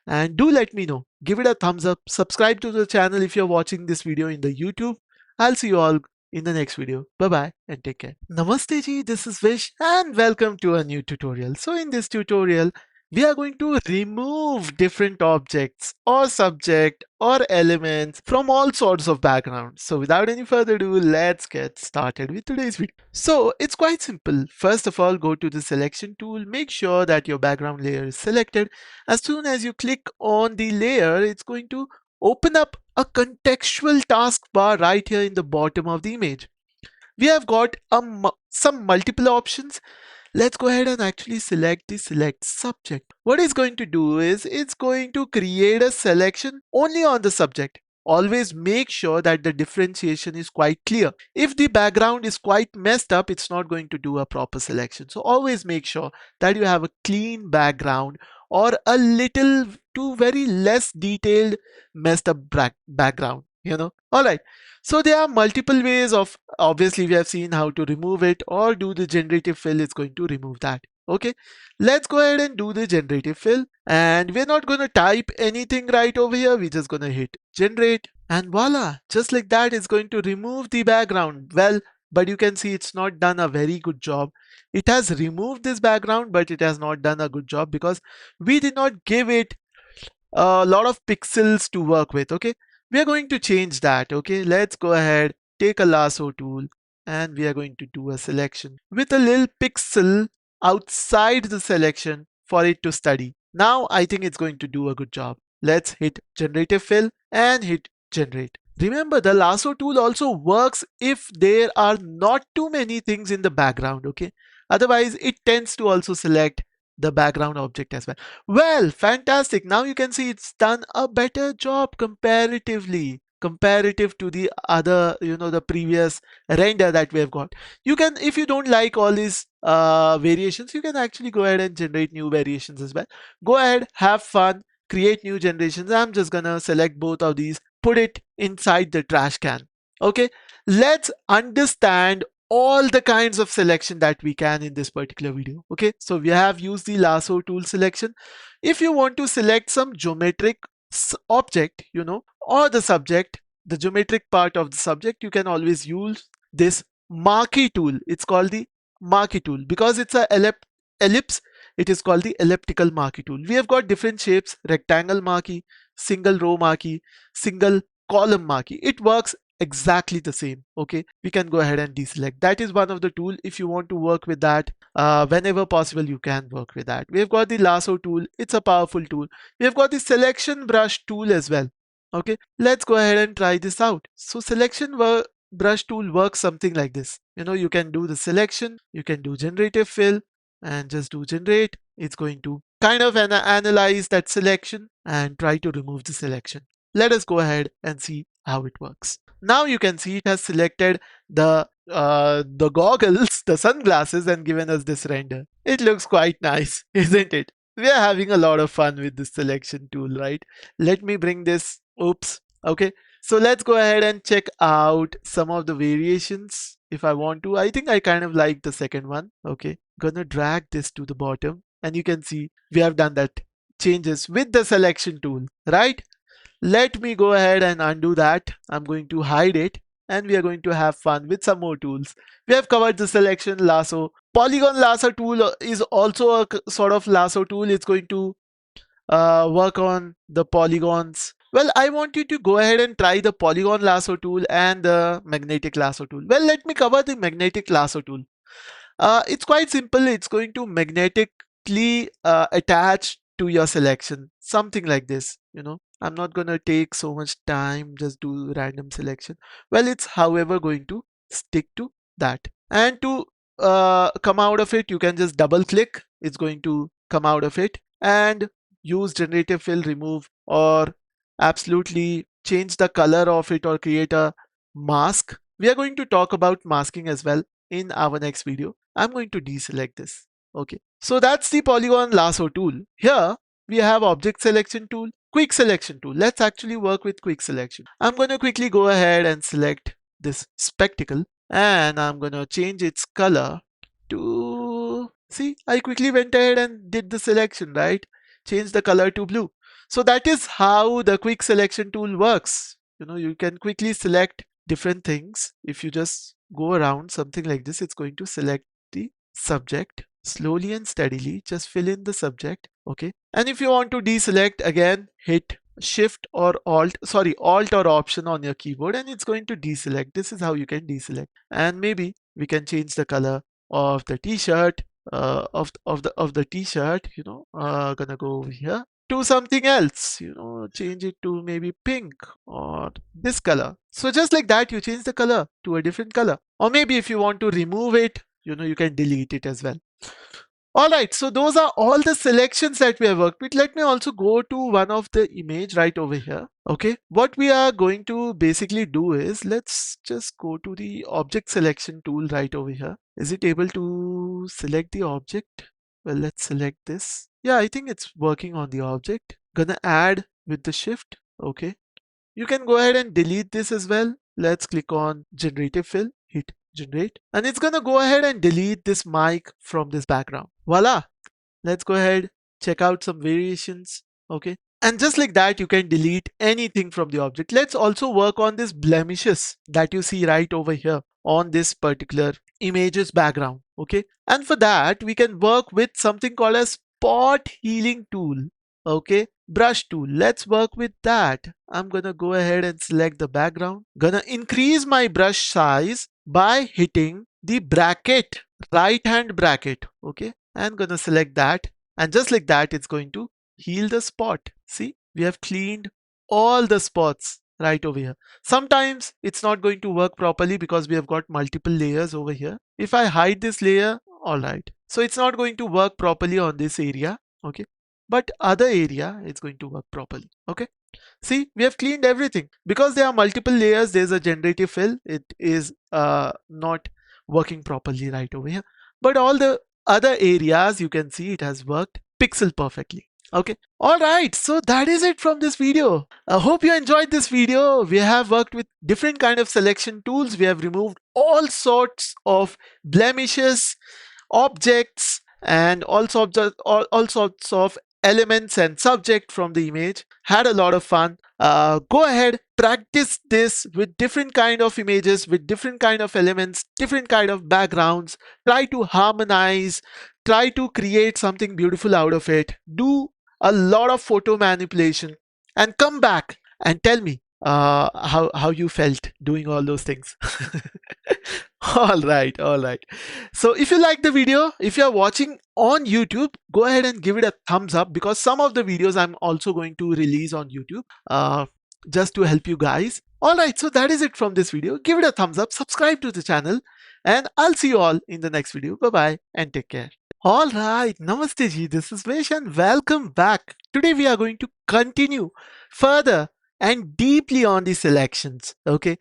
and do let me know. Give it a thumbs up. Subscribe to the channel if you're watching this video in the YouTube. I'll see you all in the next video. Bye bye and take care. Namaste ji, this is Vish and welcome to a new tutorial. So in this tutorial, We are going to remove different objects or subject or elements from all sorts of backgrounds. So without any further ado, let's get started with today's video. So it's quite simple. First of all, go to the selection tool, make sure that your background layer is selected. As soon as you click on the layer, it's going to open up a contextual taskbar right here in the bottom of the image. We have got some multiple options. Let's go ahead and actually select the select subject. What it's going to do is it's going to create a selection only on the subject. Always make sure that the differentiation is quite clear. If the background is quite messed up, it's not going to do a proper selection. So always make sure that you have a clean background or a little to very less detailed messed up background, all right. So there are multiple ways of, obviously we have seen how to remove it, or do the generative fill is going to remove that. Okay, let's go ahead and do the generative fill, and we're not going to type anything right over here. We're just going to hit generate, and voila, just like that, it's going to remove the background. Well, but you can see it's not done a very good job. It has removed this background, but it has not done a good job because we did not give it a lot of pixels to work with. Okay, we are going to change that. Okay, let's go ahead, take a lasso tool, and we are going to do a selection with a little pixel outside the selection for it to study. Now I think it's going to do a good job. Let's hit generative fill and hit generate. Remember, the lasso tool also works if there are not too many things in the background. Okay, otherwise it tends to also select the background object as well. Well, fantastic. Now you can see it's done a better job comparative to the other, the previous render that we have got. You can, if you don't like all these variations, you can actually go ahead and generate new variations as well. Go ahead, have fun, create new generations. I'm just gonna select both of these, put it inside the trash can. Okay, let's understand all the kinds of selection that we can in this particular video. Okay, so we have used the lasso tool selection. If you want to select some geometric object, or the subject, the geometric part of the subject, you can always use this marquee tool. It's called the marquee tool because it's a ellipse. It is called the elliptical marquee tool. We have got different shapes: rectangle marquee, single row marquee, single column marquee. It works exactly the same. Okay, we can go ahead and deselect. That is one of the tool. If you want to work with that, whenever possible, you can work with that. We've got the lasso tool. It's a powerful tool. We've got the selection brush tool as well. Okay, let's go ahead and try this out. So brush tool works something like this. You can do the selection, you can do generative fill, and just do generate. It's going to kind of analyze that selection and try to remove the selection. Let us go ahead and see how it works. Now you can see it has selected the goggles, the sunglasses, and given us this render. It looks quite nice, isn't it? We are having a lot of fun with this selection tool, right? Let me bring this. Oops. Okay. So let's go ahead and check out some of the variations if I want to. I think I kind of like the second one. Okay. Gonna drag this to the bottom, and you can see we have done that changes with the selection tool, right? Let me go ahead and undo that. I'm going to hide it, and we are going to have fun with some more tools. We have covered the selection, lasso. Polygon lasso tool is also a sort of lasso tool. It's going to work on the polygons. Well, I want you to go ahead and try the polygon lasso tool and the magnetic lasso tool. Well, let me cover the magnetic lasso tool. It's quite simple. It's going to magnetically attach to your selection, something like this. I'm not gonna take so much time, just do random selection. Well, it's however going to stick to that. And to come out of it, you can just double click. It's going to come out of it, and use generative fill, remove, or absolutely change the color of it, or create a mask. We are going to talk about masking as well in our next video. I'm going to deselect this. Okay, so that's the polygon lasso tool. Here we have object selection tool, quick selection tool. Let's actually work with quick selection. I'm going to quickly go ahead and select this spectacle, and I'm going to change its color to, see, I quickly went ahead and did the selection, right? Change the color to blue. So that is how the quick selection tool works. You can quickly select different things. If you just go around something like this, it's going to select the subject, slowly and steadily just fill in the subject. Okay, and if you want to deselect, again hit shift or alt or option on your keyboard, and it's going to deselect. This is how you can deselect. And maybe we can change the color of the t-shirt, of the t-shirt, gonna go over here to something else, change it to maybe pink or this color. So just like that, you change the color to a different color. Or maybe if you want to remove it, you can delete it as well. All right, so those are all the selections that we have worked with. Let me also go to one of the image right over here. Okay, what we are going to basically do is, let's just go to the object selection tool right over here. Is it able to select the object? Well, let's select this. Yeah, I think it's working on the object. Gonna add with the shift. Okay, you can go ahead and delete this as well. Let's click on generative fill, hit generate, and it's gonna go ahead and delete this mic from this background. Voila! Let's go ahead, check out some variations. Okay, and just like that, you can delete anything from the object. Let's also work on this blemishes that you see right over here on this particular image's background. Okay, and for that, we can work with something called a spot healing tool. Okay, brush tool. Let's work with that. I'm gonna go ahead and select the background. Gonna increase my brush size by hitting the bracket, right hand bracket. Okay, I'm gonna select that, and just like that, it's going to heal the spot. See, we have cleaned all the spots right over here. Sometimes it's not going to work properly because we have got multiple layers over here. If I hide this layer, all right, so it's not going to work properly on this area. Okay, but other area it's going to work properly. Okay, see, we have cleaned everything. Because there are multiple layers, there's a generative fill. It is not working properly right over here. But all the other areas, you can see it has worked pixel perfectly. Okay. All right. So that is it from this video. I hope you enjoyed this video. We have worked with different kind of selection tools. We have removed all sorts of blemishes, objects, and all sorts of elements and subject from the image. Had a lot of fun. Go ahead, practice this with different kind of images, with different kind of elements, different kind of backgrounds. Try to harmonize, try to create something beautiful out of it. Do a lot of photo manipulation and come back and tell me how you felt doing all those things. All right. So if you like the video, if you are watching on YouTube, go ahead and give it a thumbs up, because some of the videos I'm also going to release on YouTube just to help you guys. All right, so that is it from this video. Give it a thumbs up, subscribe to the channel, and I'll see you all in the next video. Bye bye and take care. All right, Namaste ji, this is Vesh and welcome back. Today we are going to continue further and deeply on the selections. Okay,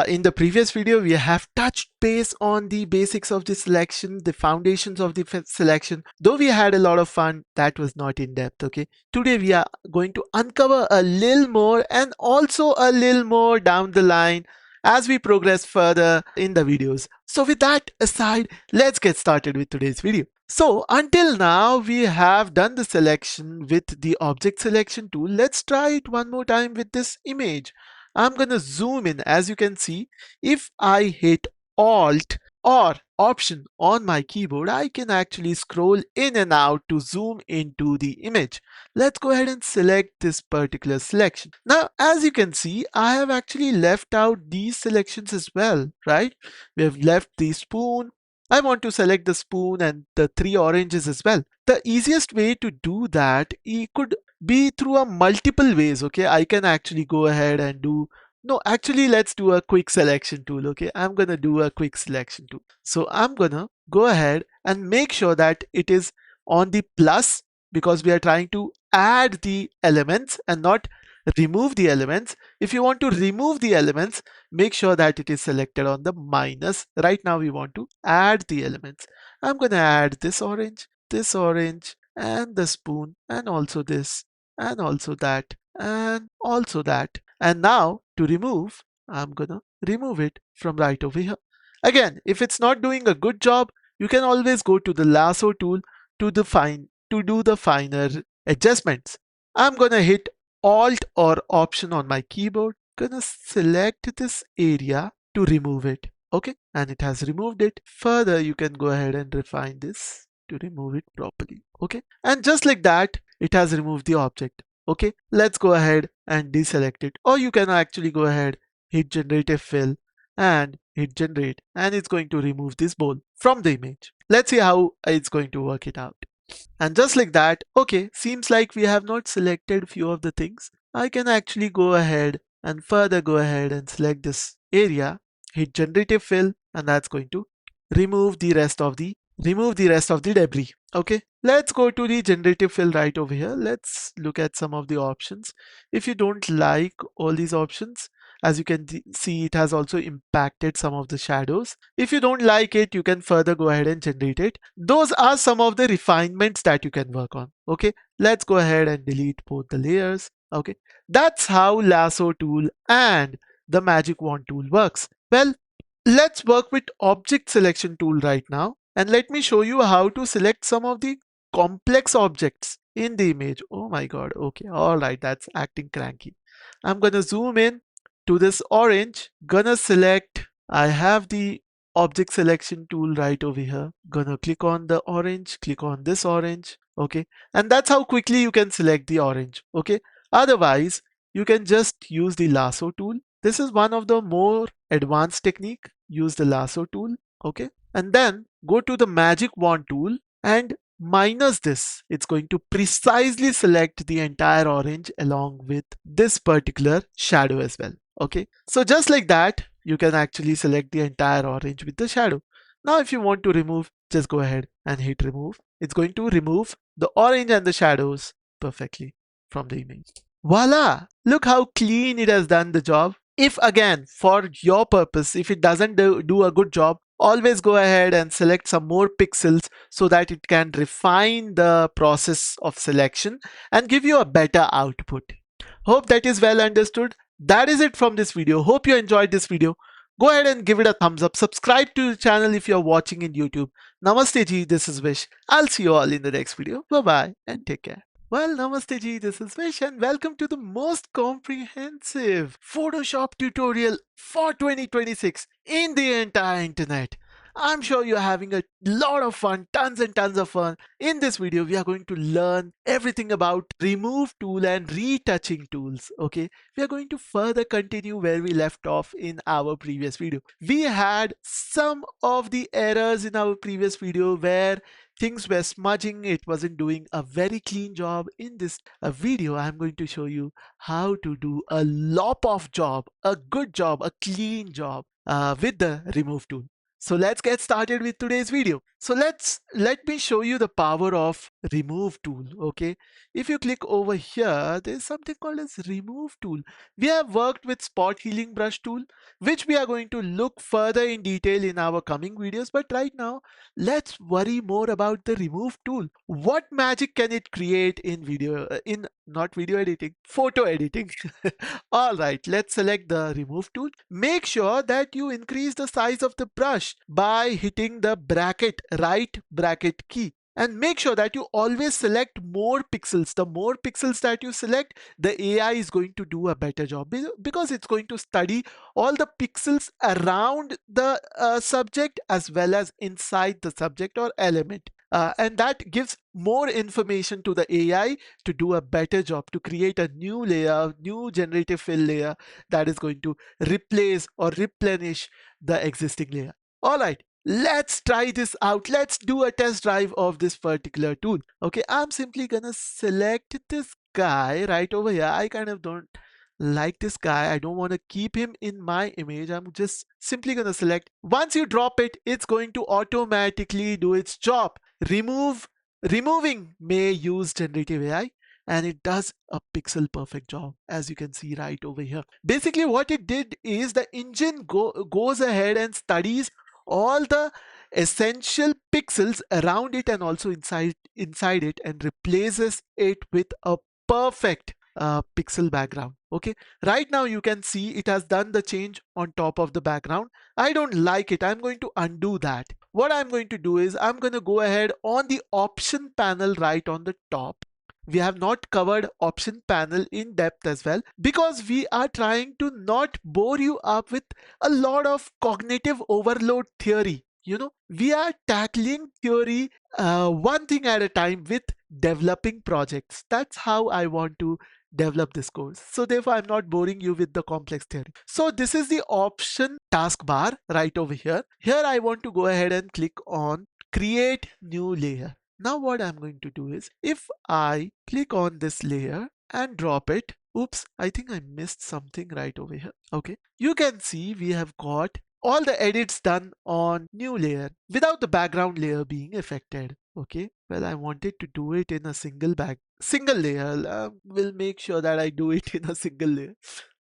in the previous video, we have touched base on the basics of the selection, the foundations of the selection. Though we had a lot of fun, that was not in depth. Okay, today we are going to uncover a little more and also a little more down the line as we progress further in the videos. So with that aside, let's get started with today's video. So until now, we have done the selection with the object selection tool. Let's try it one more time with this image. I'm gonna zoom in. As you can see, if I hit Alt or Option on my keyboard, I can actually scroll in and out to zoom into the image. Let's go ahead and select this particular selection. Now, as you can see, I have actually left out these selections as well, right? We have left the spoon. I want to select the spoon and the three oranges as well. The easiest way to do that, it could be through a multiple ways. Okay, I can actually go ahead and do, no, actually let's do a quick selection tool. Okay, I'm gonna do a quick selection tool. So I'm gonna go ahead and make sure that it is on the plus, because we are trying to add the elements and not remove the elements. If you want to remove the elements, make sure that it is selected on the minus. Right now we want to add the elements. I'm gonna add this orange, and the spoon, and also this, and also that, and also that. And now to remove, I'm gonna remove it from right over here. Again, if it's not doing a good job, you can always go to the lasso tool to do the finer adjustments. I'm gonna hit Alt or Option on my keyboard, gonna select this area to remove it. Okay, and it has removed it. Further, you can go ahead and refine this. to remove it properly. Okay, and just like that, it has removed the object. Okay, let's go ahead and deselect it, or you can actually go ahead, hit generative fill and hit generate, and it's going to remove this ball from the image. Let's see how it's going to work it out. And just like that, okay, seems like we have not selected few of the things. I can actually go ahead and further go ahead and select this area, hit generative fill, and that's going to remove the rest of the debris. Okay, let's go to the generative fill right over here. Let's look at some of the options. If you don't like all these options, as you can see, it has also impacted some of the shadows. If you don't like it, you can further go ahead and generate it. Those are some of the refinements that you can work on. Okay, let's go ahead and delete both the layers. Okay, that's how lasso tool and the magic wand tool works. Well, let's work with object selection tool right now, and let me show you how to select some of the complex objects in the image. Oh my god, okay, all right, that's acting cranky. I'm gonna zoom in to this orange, gonna select, I have the object selection tool right over here, gonna click on the orange, click on this orange. Okay, and that's how quickly you can select the orange. Okay, otherwise you can just use the lasso tool. This is one of the more advanced technique. Use the lasso tool. Okay, and then go to the magic wand tool and minus this. It's going to precisely select the entire orange along with this particular shadow as well. Okay, so just like that, you can actually select the entire orange with the shadow. Now if you want to remove, just go ahead and hit remove. It's going to remove the orange and the shadows perfectly from the image. Voila! Look how clean it has done the job. If again, for your purpose, if it doesn't do a good job, always go ahead and select some more pixels so that it can refine the process of selection and give you a better output. Hope that is well understood. That is it from this video. Hope you enjoyed this video. Go ahead and give it a thumbs up. Subscribe to the channel if you're watching in YouTube. Namaste ji, this is Vish. I'll see you all in the next video. Bye bye and take care. Well, Namaste ji, this is Vish and welcome to the most comprehensive Photoshop tutorial for 2026 in the entire internet. I'm sure you're having a lot of fun, tons and tons of fun. In this video, we are going to learn everything about remove tool and retouching tools. Okay, we are going to further continue where we left off in our previous video. We had some of the errors in our previous video where things were smudging, it wasn't doing a very clean job. In this video, I'm going to show you how to do a lop off job, a good job, a clean job with the remove tool. So let's get started with today's video. So let me show you the power of remove tool. Okay, if you click over here, there's something called as remove tool. We have worked with spot healing brush tool, which we are going to look further in detail in our coming videos. But right now, let's worry more about the remove tool. What magic can it create in video, in not video editing, photo editing? All right, let's select the remove tool. Make sure that you increase the size of the brush by hitting the right bracket key. And make sure that you always select more pixels. The more pixels that you select, the AI is going to do a better job because it's going to study all the pixels around the subject as well as inside the subject or element. And that gives more information to the AI to do a better job, to create a new layer, new generative fill layer that is going to replace or replenish the existing layer. All right, let's try this out. Let's do a test drive of this particular tool. Okay, I'm simply gonna select this guy right over here. I kind of don't like this guy. I don't want to keep him in my image. I'm just simply gonna select. Once you drop it, it's going to automatically do its job. Removing may use generative AI, and it does a pixel perfect job, as you can see right over here. Basically what it did is the engine goes ahead and studies all the essential pixels around it and also inside it, and replaces it with a perfect pixel background. Okay, right now you can see it has done the change on top of the background. I don't like it. I'm going to undo that. What I'm going to do is I'm going to go ahead on the option panel right on the top. We have not covered option panel in depth as well because we are trying to not bore you up with a lot of cognitive overload theory. We are tackling theory one thing at a time with developing projects. That's how I want to develop this course. So therefore, I'm not boring you with the complex theory. So this is the option taskbar right over here. Here I want to go ahead and click on create new layer. Now what I'm going to do is if I click on this layer and drop it, oops, I think I missed something right over here. Okay, you can see we have got all the edits done on new layer without the background layer being affected. Okay, well, I wanted to do it in a single layer. We'll make sure that I do it in a single layer.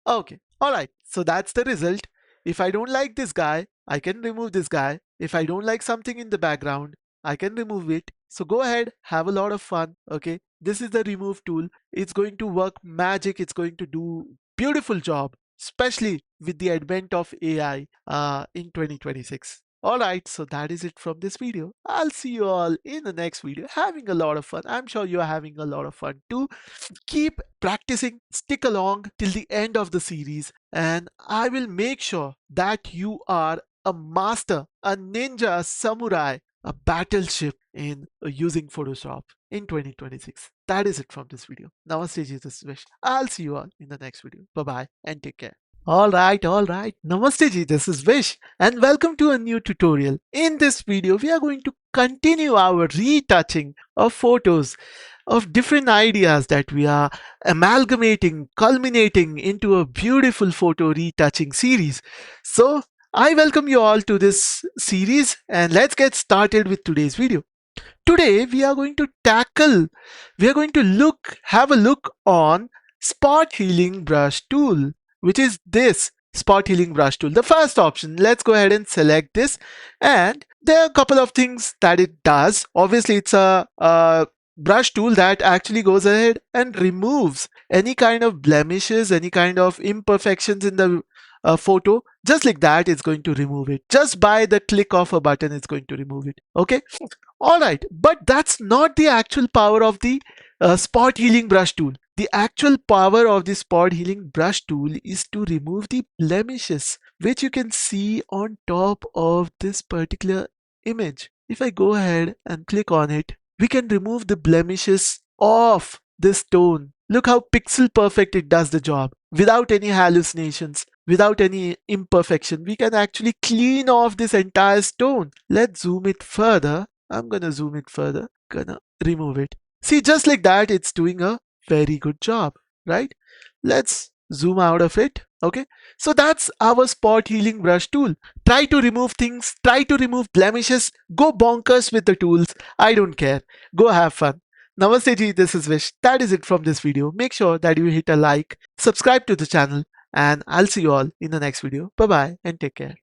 Okay, all right, so that's the result. If I don't like this guy, I can remove this guy. If I don't like something in the background, I can remove it. So go ahead, have a lot of fun. Okay, this is the remove tool. It's going to work magic. It's going to do beautiful job, especially with the advent of AI in 2026. All right, so that is it from this video. I'll see you all in the next video, having a lot of fun. I'm sure you're having a lot of fun too. Keep practicing, stick along till the end of the series, and I will make sure that you are a master, a ninja, a samurai, a battleship in using Photoshop in 2026. That is it from this video. Namaste, Jesus Wish. I'll see you all in the next video. Bye bye and take care. All right. Namaste ji, this is Vish and welcome to a new tutorial. In this video, we are going to continue our retouching of photos of different ideas that we are amalgamating, culminating into a beautiful photo retouching series. So, I welcome you all to this series and let's get started with today's video. Today we are going to have a look on spot healing brush tool, which is this spot healing brush tool. The first option, let's go ahead and select this. And there are a couple of things that it does. Obviously, it's a brush tool that actually goes ahead and removes any kind of blemishes, any kind of imperfections in the photo. Just like that, it's going to remove it. Just by the click of a button, it's going to remove it. Okay. All right, but that's not the actual power of the spot healing brush tool. The actual power of the spot healing brush tool is to remove the blemishes, which you can see on top of this particular image. If I go ahead and click on it, we can remove the blemishes of this tone. Look how pixel perfect it does the job without any hallucinations, without any imperfection. We can actually clean off this entire stone. Let's zoom it further. I'm gonna zoom it further, gonna remove it. See, just like that, it's doing a very good job, right? Let's zoom out of it. Okay, so that's our spot healing brush tool. Try to remove things, try to remove blemishes, go bonkers with the tools. I don't care. Go have fun. Namaste ji, this is Vish. That is it from this video. Make sure that you hit a like, subscribe to the channel, and I'll see you all in the next video. Bye bye and take care.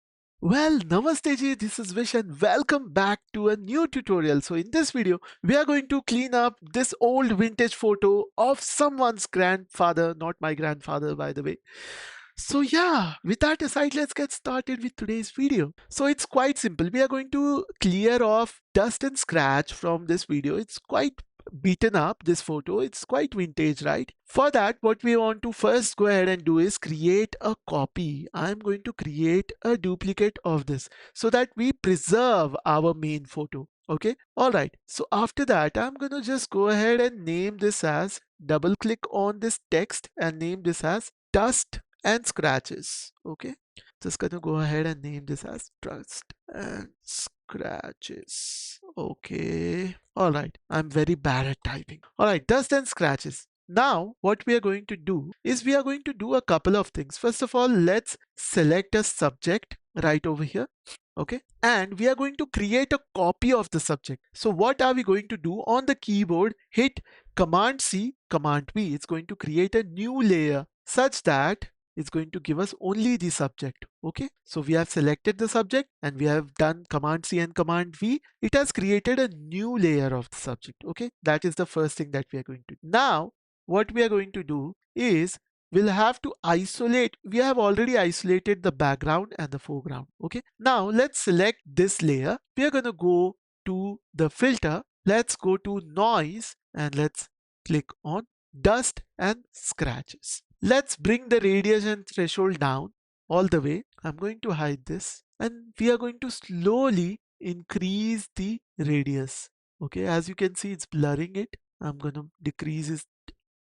Well, Namaste ji, this is Vish and welcome back to a new tutorial. So in this video, we are going to clean up this old vintage photo of someone's grandfather, not my grandfather by the way. So yeah, with that aside, let's get started with today's video. So it's quite simple. We are going to clear off dust and scratch from this video. It's quite beaten up, this photo. It's quite vintage, right? For that, what we want to first go ahead and do is create a copy. I'm going to create a duplicate of this so that we preserve our main photo. Okay, all right. So after that, I'm going to just go ahead and name this as, double click on this text and name this as dust and scratches. Okay, just gonna go ahead and name this as dust and scratches. Okay, all right, I'm very bad at typing. All right, dust and scratches. Now what we are going to do is we are going to do a couple of things. First of all, let's select a subject right over here. Okay, and we are going to create a copy of the subject. So what are we going to do? On the keyboard, hit Command C, Command V. It's going to create a new layer such that it's going to give us only the subject. Okay, so we have selected the subject and we have done Command C and Command V. It has created a new layer of the subject. Okay, that is the first thing that we are going to do. Now what we are going to do is we'll have to isolate. We have already isolated the background and the foreground. Okay, now let's select this layer. We are going to go to the filter. Let's go to noise and let's click on dust and scratches. Let's bring the radius and threshold down all the way. I'm going to hide this and we are going to slowly increase the radius. Okay, as you can see, it's blurring it. I'm gonna decrease it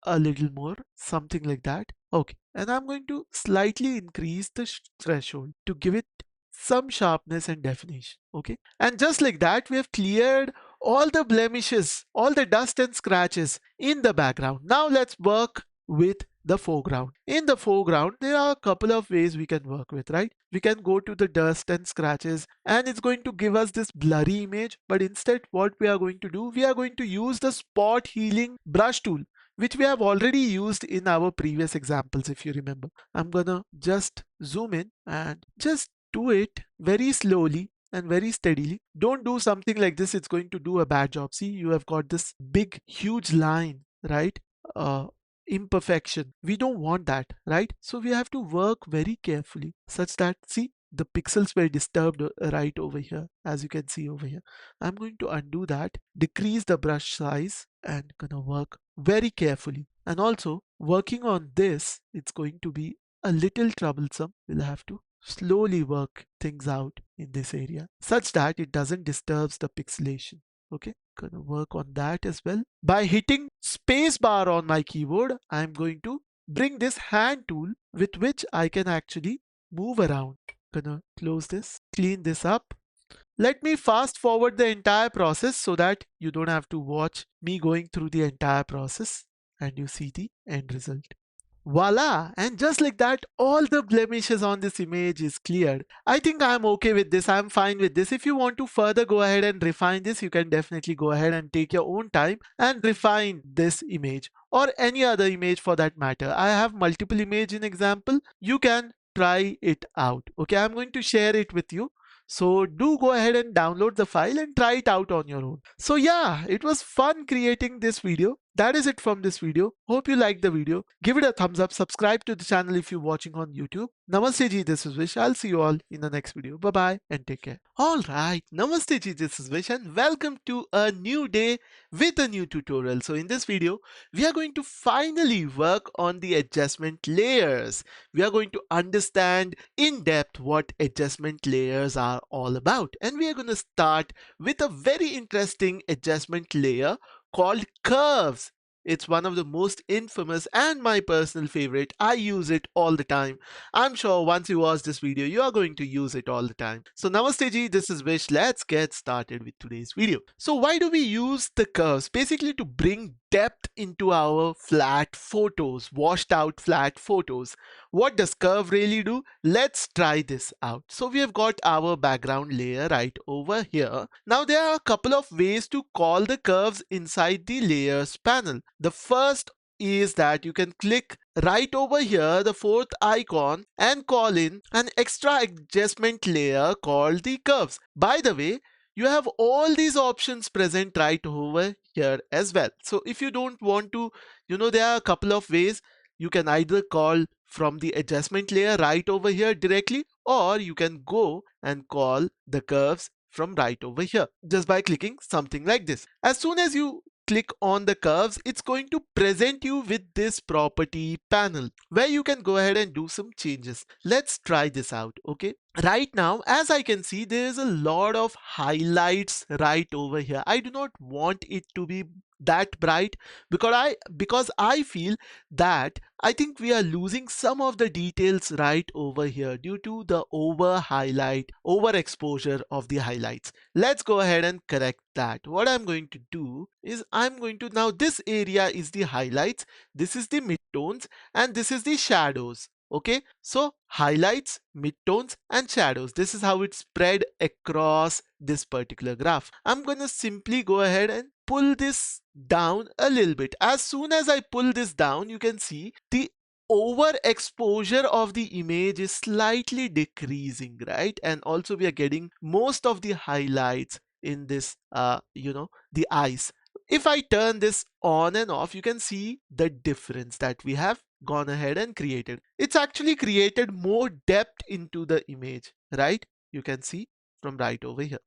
a little more, something like that. Okay, and I'm going to slightly increase the threshold to give it some sharpness and definition. Okay, and just like that, we have cleared all the blemishes, all the dust and scratches in the background. Now let's work with the foreground. In the foreground, there are a couple of ways we can work with, right? We can go to the dust and scratches and it's going to give us this blurry image. But instead, what we are going to do, we are going to use the spot healing brush tool, which we have already used in our previous examples, if you remember. I'm gonna just zoom in and just do it very slowly and very steadily. Don't do something like this, it's going to do a bad job. See, you have got this big, huge line, right? Uh, Imperfection. We don't want that, right? So we have to work very carefully such that, see, the pixels were disturbed right over here, as you can see over here. I'm going to undo that, decrease the brush size, and gonna work very carefully. And also, working on this, it's going to be a little troublesome. We'll have to slowly work things out in this area such that it doesn't disturb the pixelation. Okay, gonna work on that as well. By hitting space bar on my keyboard, I'm going to bring this hand tool with which I can actually move around. Gonna close this, clean this up. Let me fast forward the entire process so that you don't have to watch me going through the entire process and you see the end result. Voila! And just like that, all the blemishes on this image is cleared. I think I'm okay with this. I'm fine with this. If you want to further go ahead and refine this, you can definitely go ahead and take your own time and refine this image or any other image for that matter. I have multiple image in example. You can try it out. Okay, I'm going to share it with you. So do go ahead and download the file and try it out on your own. So yeah, it was fun creating this video. That is it from this video. Hope you liked the video. Give it a thumbs up. Subscribe to the channel if you're watching on YouTube. Namaste ji, this is Vish. I'll see you all in the next video. Bye bye and take care. Alright, Namaste ji, this is Vish and welcome to a new day with a new tutorial. So in this video, we are going to finally work on the adjustment layers. We are going to understand in depth what adjustment layers are all about. And we are going to start with a very interesting adjustment layer called curves. It's one of the most infamous and my personal favorite. I use it all the time. I'm sure once you watch this video, you are going to use it all the time. So Namaste ji, this is Vish. Let's get started with today's video. So why do we use the curves? Basically to bring depth into our flat photos, washed out flat photos. What does curve really do? Let's try this out. So we have got our background layer right over here. Now there are a couple of ways to call the curves inside the layers panel. The first is that you can click right over here, the fourth icon, and call in an extra adjustment layer called the curves. By the way, you have all these options present right over here as well. So if you don't want to, there are a couple of ways. You can either call from the adjustment layer right over here directly, or you can go and call the curves from right over here just by clicking something like this. As soon as you click on the curves, it's going to present you with this property panel where you can go ahead and do some changes. Let's try this out. Okay, right now, as I can see, there is a lot of highlights right over here. I do not want it to be that bright because I feel that I think we are losing some of the details right over here due to the overexposure of the highlights. Let's go ahead and correct that. What I'm going to do is now this area is the highlights, this is the midtones, and this is the shadows. Okay, so highlights, midtones, and shadows. This is how it's spread across this particular graph. I'm gonna simply go ahead and pull this down a little bit. As soon as I pull this down, you can see the overexposure of the image is slightly decreasing, right? And also we are getting most of the highlights in this, the eyes. If I turn this on and off, you can see the difference that we have gone ahead and created. It's actually created more depth into the image, right? You can see from right over here.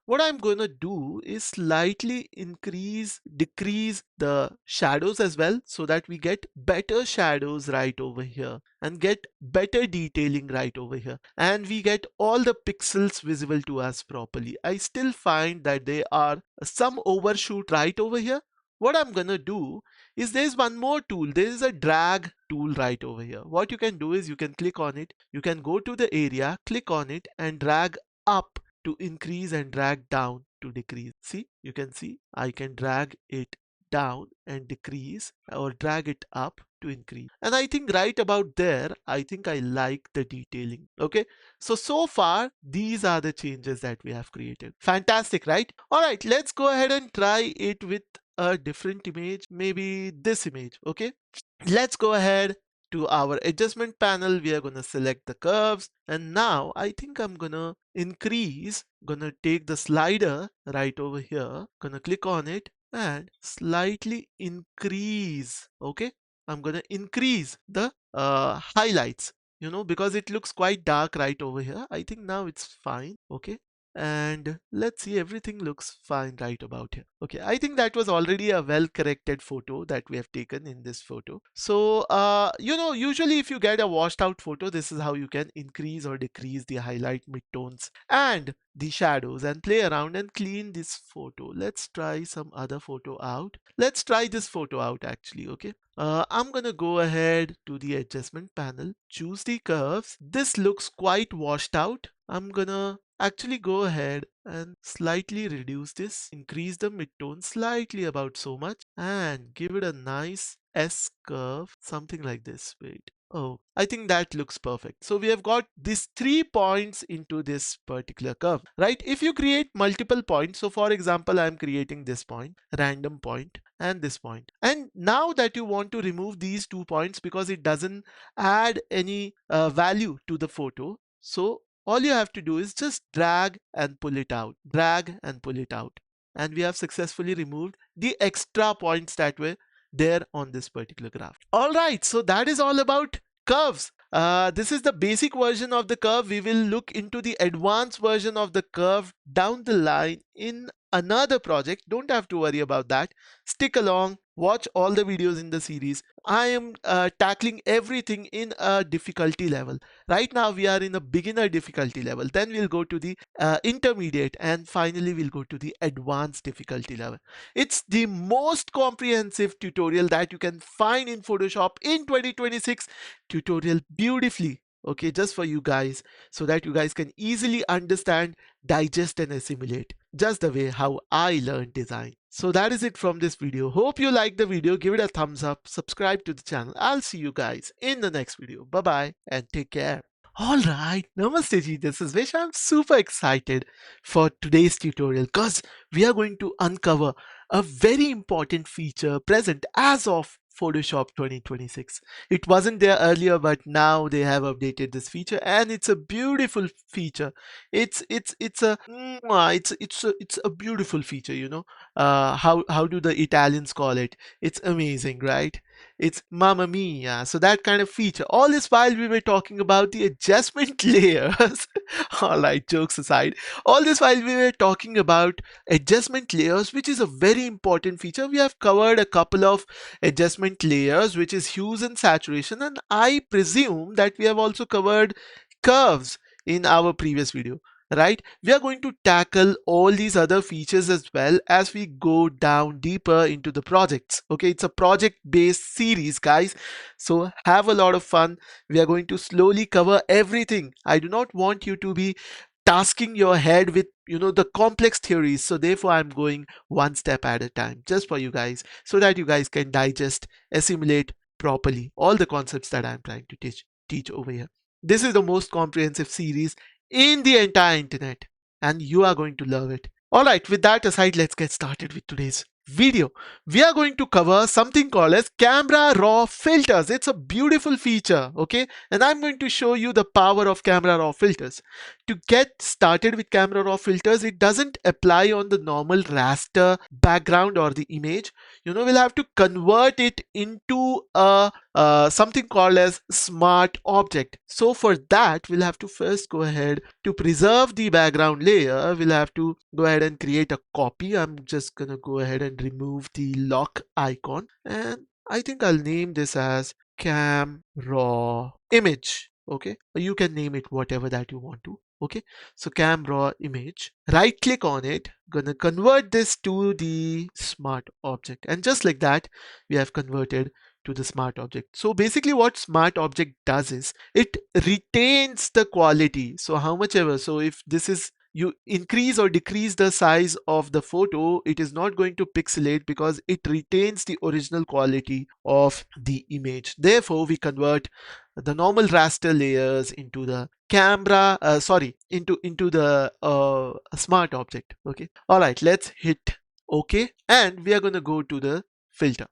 what I'm going to do is slightly decrease the shadows as well, so that we get better shadows right over here and get better detailing right over here, and we get all the pixels visible to us properly. I still find that there are some overshoot right over here. What I'm gonna do is, there's one more tool. There is a drag tool right over here. What you can do is, you can click on it, you can go to the area, click on it, and drag up to increase and drag down to decrease. See, you can see I can drag it down and decrease, or drag it up to increase. And I think right about there, I think I like the detailing. Okay, so far these are the changes that we have created. Fantastic, right? All right, let's go ahead and try it with a different image, maybe this image. Okay, let's go ahead to our adjustment panel. We are going to select the curves, and now I think I'm gonna gonna take the slider right over here, gonna click on it and slightly increase. Okay, I'm gonna increase the highlights, because it looks quite dark right over here. I think now it's fine. Okay, and let's see, everything looks fine right about here. Okay, I think that was already a well corrected photo that we have taken in this photo. So usually if you get a washed out photo, this is how you can increase or decrease the highlight, midtones, and the shadows, and play around and clean this photo. Let's try some other photo out. Let's try this photo out actually. Okay, I'm gonna go ahead to the adjustment panel, choose the curves. This looks quite washed out. I'm gonna actually go ahead and slightly reduce this, increase the midtone slightly, about so much, and give it a nice S curve, something like this. Wait. Oh, I think that looks perfect. So we have got these 3 points into this particular curve, right? If you create multiple points, so for example, I'm creating this point, random point, and this point. And now that you want to remove these 2 points because it doesn't add any value to the photo, so all you have to do is just drag and pull it out, drag and pull it out. And we have successfully removed the extra points that were there on this particular graph. All right, so that is all about curves. This is the basic version of the curve. We will look into the advanced version of the curve down the line in another project. Don't have to worry about that. Stick along, watch all the videos in the series. I am tackling everything in a difficulty level. Right now we are in a beginner difficulty level, then we'll go to the intermediate, and finally we'll go to the advanced difficulty level. It's the most comprehensive tutorial that you can find in Photoshop in 2026. Tutorial beautifully, okay, just for you guys, so that you guys can easily understand, digest, and assimilate, just the way how I learned design. So that is it from this video. Hope you liked the video. Give it a thumbs up, subscribe to the channel. I'll see you guys in the next video. Bye bye and take care. All right, Namaste ji, this is Vish. I'm super excited for today's tutorial because we are going to uncover a very important feature present as of Photoshop 2026. It wasn't there earlier, but now they have updated this feature, and it's a beautiful feature. It's a beautiful feature. How do the Italians call it? It's amazing, right? It's Mamma Mia. So that kind of feature. All this while we were talking about the adjustment layers. All right, jokes aside. All this while we were talking about adjustment layers, which is a very important feature. We have covered a couple of adjustment layers, which is hues and saturation. And I presume that we have also covered curves in our previous video, right? We are going to tackle all these other features as well as we go down deeper into the projects. Okay, it's a project based series, guys, so have a lot of fun. We are going to slowly cover everything. I do not want you to be tasking your head with the complex theories, so therefore I'm going one step at a time, just for you guys, so that you guys can digest, assimilate properly all the concepts that I'm trying to teach over here. This is the most comprehensive series in the entire internet, and you are going to love it. All right, with that aside, let's get started with today's video, we are going to cover something called as camera raw filters. It's a beautiful feature, okay? And I'm going to show you the power of camera raw filters. To get started with camera raw filters, it doesn't apply on the normal raster background or the image. We'll have to convert it into a something called as smart object. So for that, we'll have to first go ahead to preserve the background layer. We'll have to go ahead and create a copy. I'm just gonna go ahead and remove the lock icon, and I think I'll name this as cam raw image. Okay, you can name it whatever that you want to. Okay, so cam raw image, right click on it, gonna convert this to the smart object, and just like that we have converted to the smart object. So basically what smart object does is it retains the quality. So how much ever, so if this is, you increase or decrease the size of the photo, it is not going to pixelate because it retains the original quality of the image. Therefore we convert the normal raster layers into the camera into the smart object. Okay, all right, let's hit okay, and we are going to go to the filter.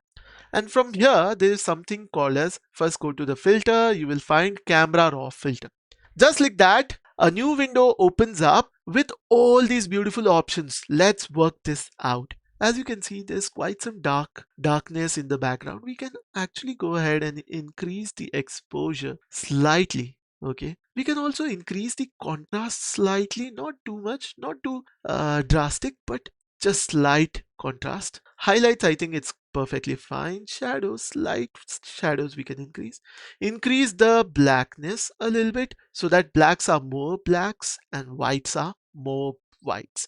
And from here, there is something called as, first go to the filter, you will find camera raw filter. Just like that, a new window opens up with all these beautiful options. Let's work this out. As you can see, there's quite some darkness in the background. We can actually go ahead and increase the exposure slightly. Okay, we can also increase the contrast slightly, not too much, not too drastic, but just slight contrast. Highlights, I think it's perfectly fine. Shadows, slight shadows we can increase the blackness a little bit so that blacks are more blacks and whites are more whites.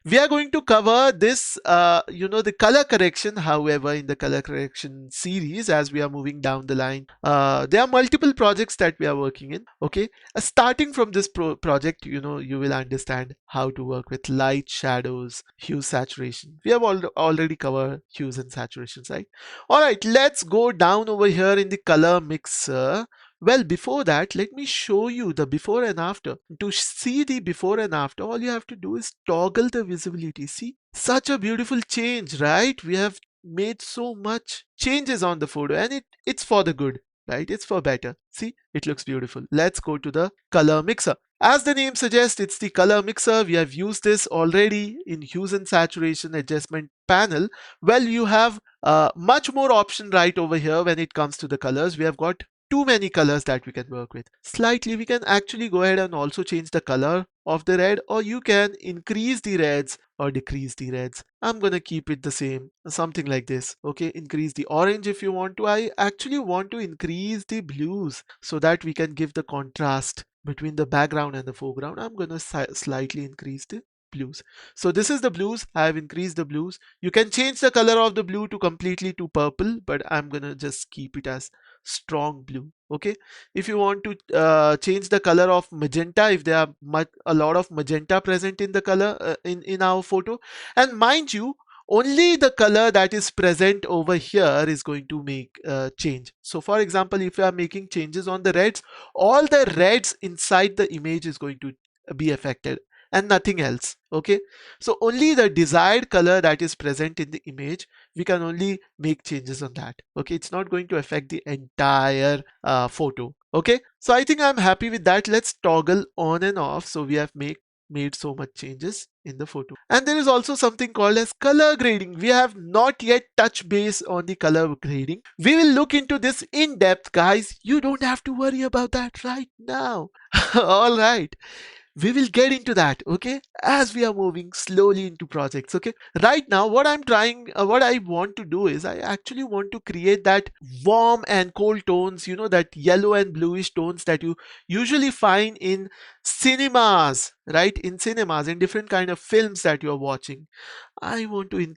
We are going to cover this the color correction. However, in the color correction series, as we are moving down the line, there are multiple projects that we are working in. Okay, starting from this project, you will understand how to work with light, shadows, hue, saturation. We have already covered hues and saturations, right? All right, let's go down over here in the color mixer. Well, before that, let me show you the before and after. To see the before and after, all you have to do is toggle the visibility. See, such a beautiful change, right? We have made so much changes on the photo, and it's for the good, right? It's for better. See, it looks beautiful. Let's go to the color mixer. As the name suggests, it's the color mixer. We have used this already in hues and saturation adjustment panel. Well, you have much more option right over here when it comes to the colors. We have got too many colors that we can work with. Slightly, we can actually go ahead and also change the color of the red, or you can increase the reds or decrease the reds. I'm gonna keep it the same, something like this. Okay, increase the orange if you want to. I actually want to increase the blues so that we can give the contrast between the background and the foreground. I'm gonna slightly increase the blues. So this is the blues. I have increased the blues. You can change the color of the blue to completely to purple, but I'm gonna just keep it as strong blue. Okay, if you want to change the color of magenta, if there are a lot of magenta present in the color in our photo, and mind you, only the color that is present over here is going to make change. So for example, if you are making changes on the reds, all the reds inside the image is going to be affected and nothing else. Okay, so only the desired color that is present in the image, we can only make changes on that. Okay, it's not going to affect the entire photo. Okay, so I think I'm happy with that. Let's toggle on and off. So we have made so much changes in the photo. And there is also something called as color grading. We have not yet touched base on the color grading. We will look into this in depth, guys. You don't have to worry about that right now. All right, we will get into that, okay, as we are moving slowly into projects. Okay, right now what I want to do is I actually want to create that warm and cold tones, that yellow and bluish tones that you usually find in cinemas, right? In cinemas, in different kind of films that you're watching. I want to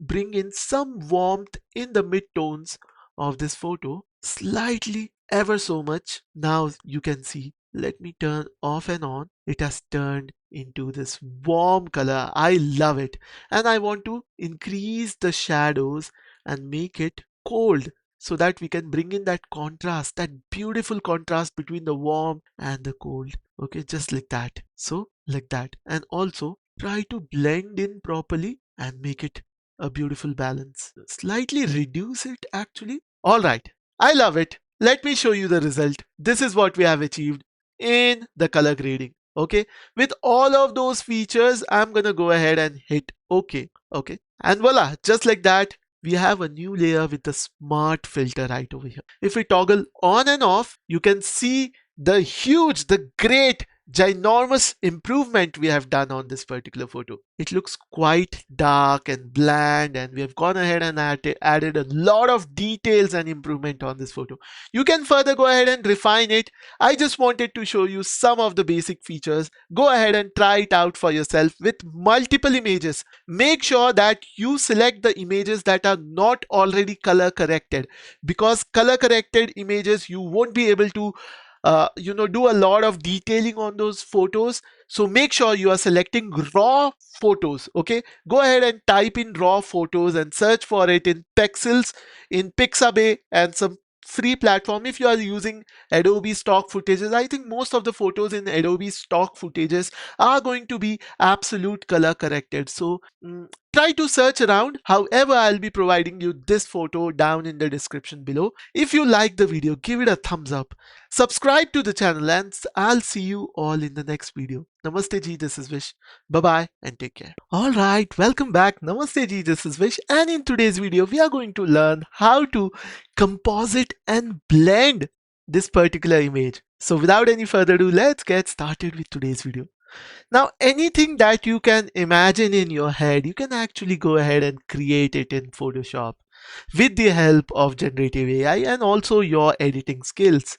bring in some warmth in the mid-tones of this photo, slightly, ever so much. Now you can see, let me turn off and on. It has turned into this warm color. I love it. And I want to increase the shadows and make it cold so that we can bring in that contrast, that beautiful contrast between the warm and the cold. Okay, just like that. So like that. And also try to blend in properly and make it a beautiful balance. Slightly reduce it actually. All right, I love it. Let me show you the result. This is what we have achieved in the color grading. Okay, with all of those features, I'm gonna go ahead and hit OK. Okay, and voila, just like that, we have a new layer with the smart filter right over here. If we toggle on and off, you can see the great ginormous improvement we have done on this particular photo. It looks quite dark and bland, and we have gone ahead and added a lot of details and improvement on this photo. You can further go ahead and refine it. I just wanted to show you some of the basic features. Go ahead and try it out for yourself with multiple images. Make sure that you select the images that are not already color corrected, because color corrected images you won't be able to do a lot of detailing on those photos. So make sure you are selecting raw photos. Okay, go ahead and type in raw photos and search for it in pixels, in Pixabay, and some free platform. If you are using Adobe stock footages, I think most of the photos in Adobe stock footages are going to be absolute color corrected. So try to search around. However, I'll be providing you this photo down in the description below. If you like the video, give it a thumbs up. Subscribe to the channel, and I'll see you all in the next video. Namaste ji, this is Vish. Bye bye and take care. Alright, welcome back. Namaste ji, this is Vish, and in today's video we are going to learn how to composite and blend this particular image. So without any further ado, let's get started with today's video. Now, anything that you can imagine in your head, you can actually go ahead and create it in Photoshop with the help of generative AI and also your editing skills,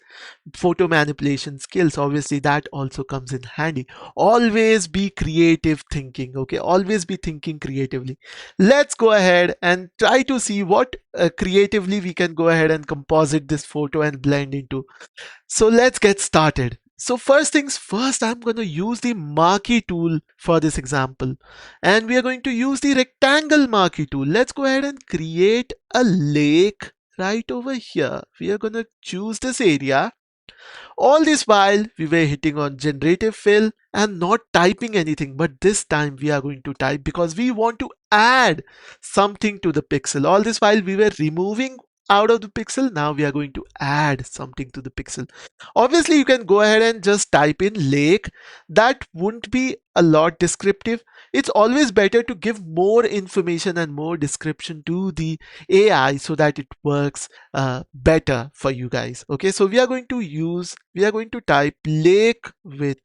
photo manipulation skills. Obviously, that also comes in handy. Always be creative thinking, okay? Always be thinking creatively. Let's go ahead and try to see what creatively we can go ahead and composite this photo and blend into. So let's get started. So first things first, I'm going to use the marquee tool for this example. And we are going to use the rectangle marquee tool. Let's go ahead and create a lake right over here. We are going to choose this area. All this while we were hitting on generative fill and not typing anything, but this time we are going to type because we want to add something to the pixel. All this while we were removing out of the pixel, now we are going to add something to the pixel. Obviously, you can go ahead and just type in lake. That wouldn't be a lot descriptive. It's always better to give more information and more description to the AI so that it works better for you guys. Okay, so we are going to type lake with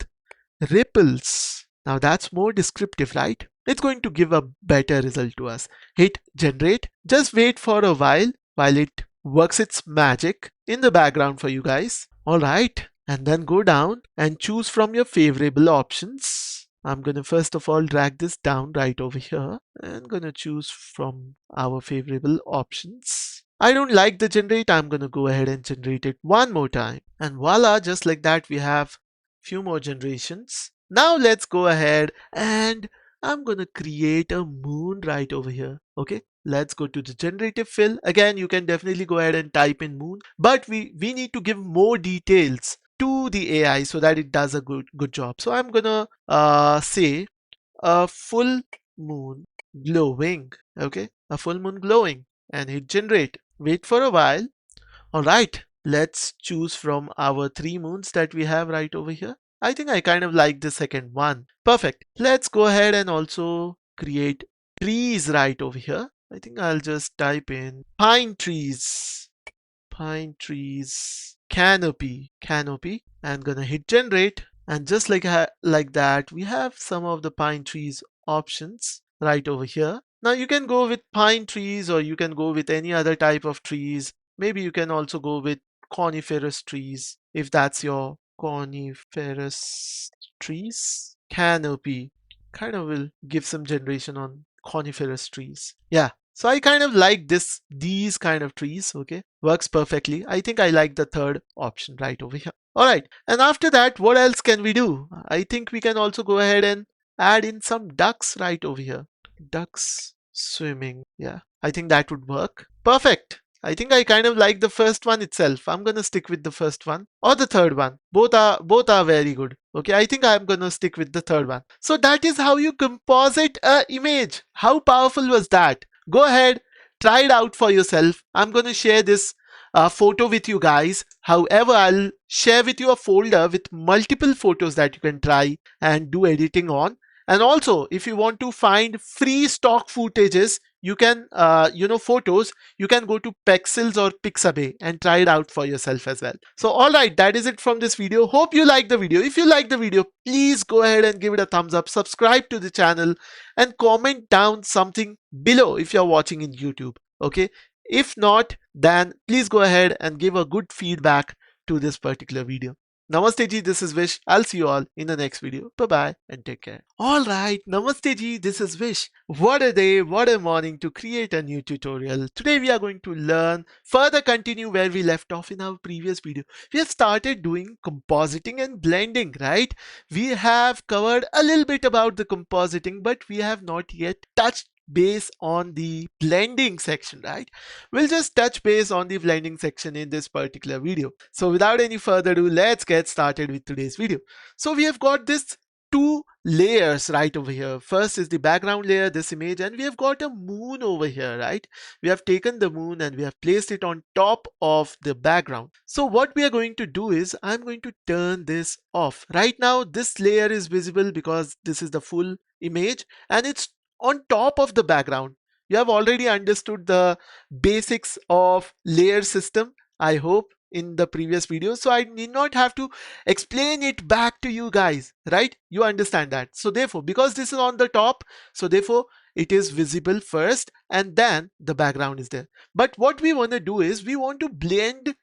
ripples. Now that's more descriptive, right? It's going to give a better result to us. Hit generate. Just wait for a while it works its magic in the background for you guys. All right, and then go down and choose from your favorable options. I'm gonna first of all drag this down right over here and gonna choose from our favorable options. I don't like the generate. I'm gonna go ahead and generate it one more time, and voila, just like that we have few more generations. Now let's go ahead and I'm gonna create a moon right over here. Okay, let's go to the generative fill. Again, you can definitely go ahead and type in moon, but we need to give more details to the AI so that it does a good job. So I'm gonna say a full moon glowing. Okay, a full moon glowing, and hit generate. Wait for a while. All right, let's choose from our three moons that we have right over here. I think I kind of like the second one. Perfect. Let's go ahead and also create trees right over here. I think I'll just type in pine trees, canopy, and gonna hit generate. And just like that, we have some of the pine trees options right over here. Now you can go with pine trees or you can go with any other type of trees. Maybe you can also go with coniferous trees if that's your coniferous trees. Canopy kind of will give some generation on coniferous trees. Yeah. So I kind of like these kind of trees. Okay. Works perfectly. I think I like the third option right over here. All right. And after that, what else can we do? I think we can also go ahead and add in some ducks right over here. Ducks swimming. Yeah, I think that would work. Perfect. I think I kind of like the first one itself. I'm gonna stick with the first one or the third one. Both are very good. Okay, I think I'm gonna stick with the third one. So that is how you composite a image. How powerful was that? Go ahead, try it out for yourself. I'm going to share this photo with you guys. However, I'll share with you a folder with multiple photos that you can try and do editing on. And also, if you want to find free stock footages, you can, photos, you can go to Pexels or Pixabay and try it out for yourself as well. So, all right, that is it from this video. Hope you like the video. If you like the video, please go ahead and give it a thumbs up, subscribe to the channel, and comment down something below if you're watching in YouTube. Okay. If not, then please go ahead and give a good feedback to this particular video. Namaste ji, this is Vish. I'll see you all in the next video. Bye bye and take care. Alright, Namaste ji, this is Vish. What a day, what a morning to create a new tutorial. Today we are going to learn, further continue where we left off in our previous video. We have started doing compositing and blending, right? We have covered a little bit about the compositing, but we have not yet touched base on the blending section, right? We'll just touch base on the blending section in this particular video. So without any further ado, let's get started with today's video. So we have got this two layers right over here. First is the background layer, this image, and we have got a moon over here, right? We have taken the moon and we have placed it on top of the background. So what we are going to do is I'm going to turn this off. Right now this layer is visible because this is the full image and it's on top of the background. You have already understood the basics of layer system, I hope, in the previous video, so I need not have to explain it back to you guys, right? You understand that. So therefore, because this is on the top, so therefore it is visible first and then the background is there. But what we want to do is we want to blend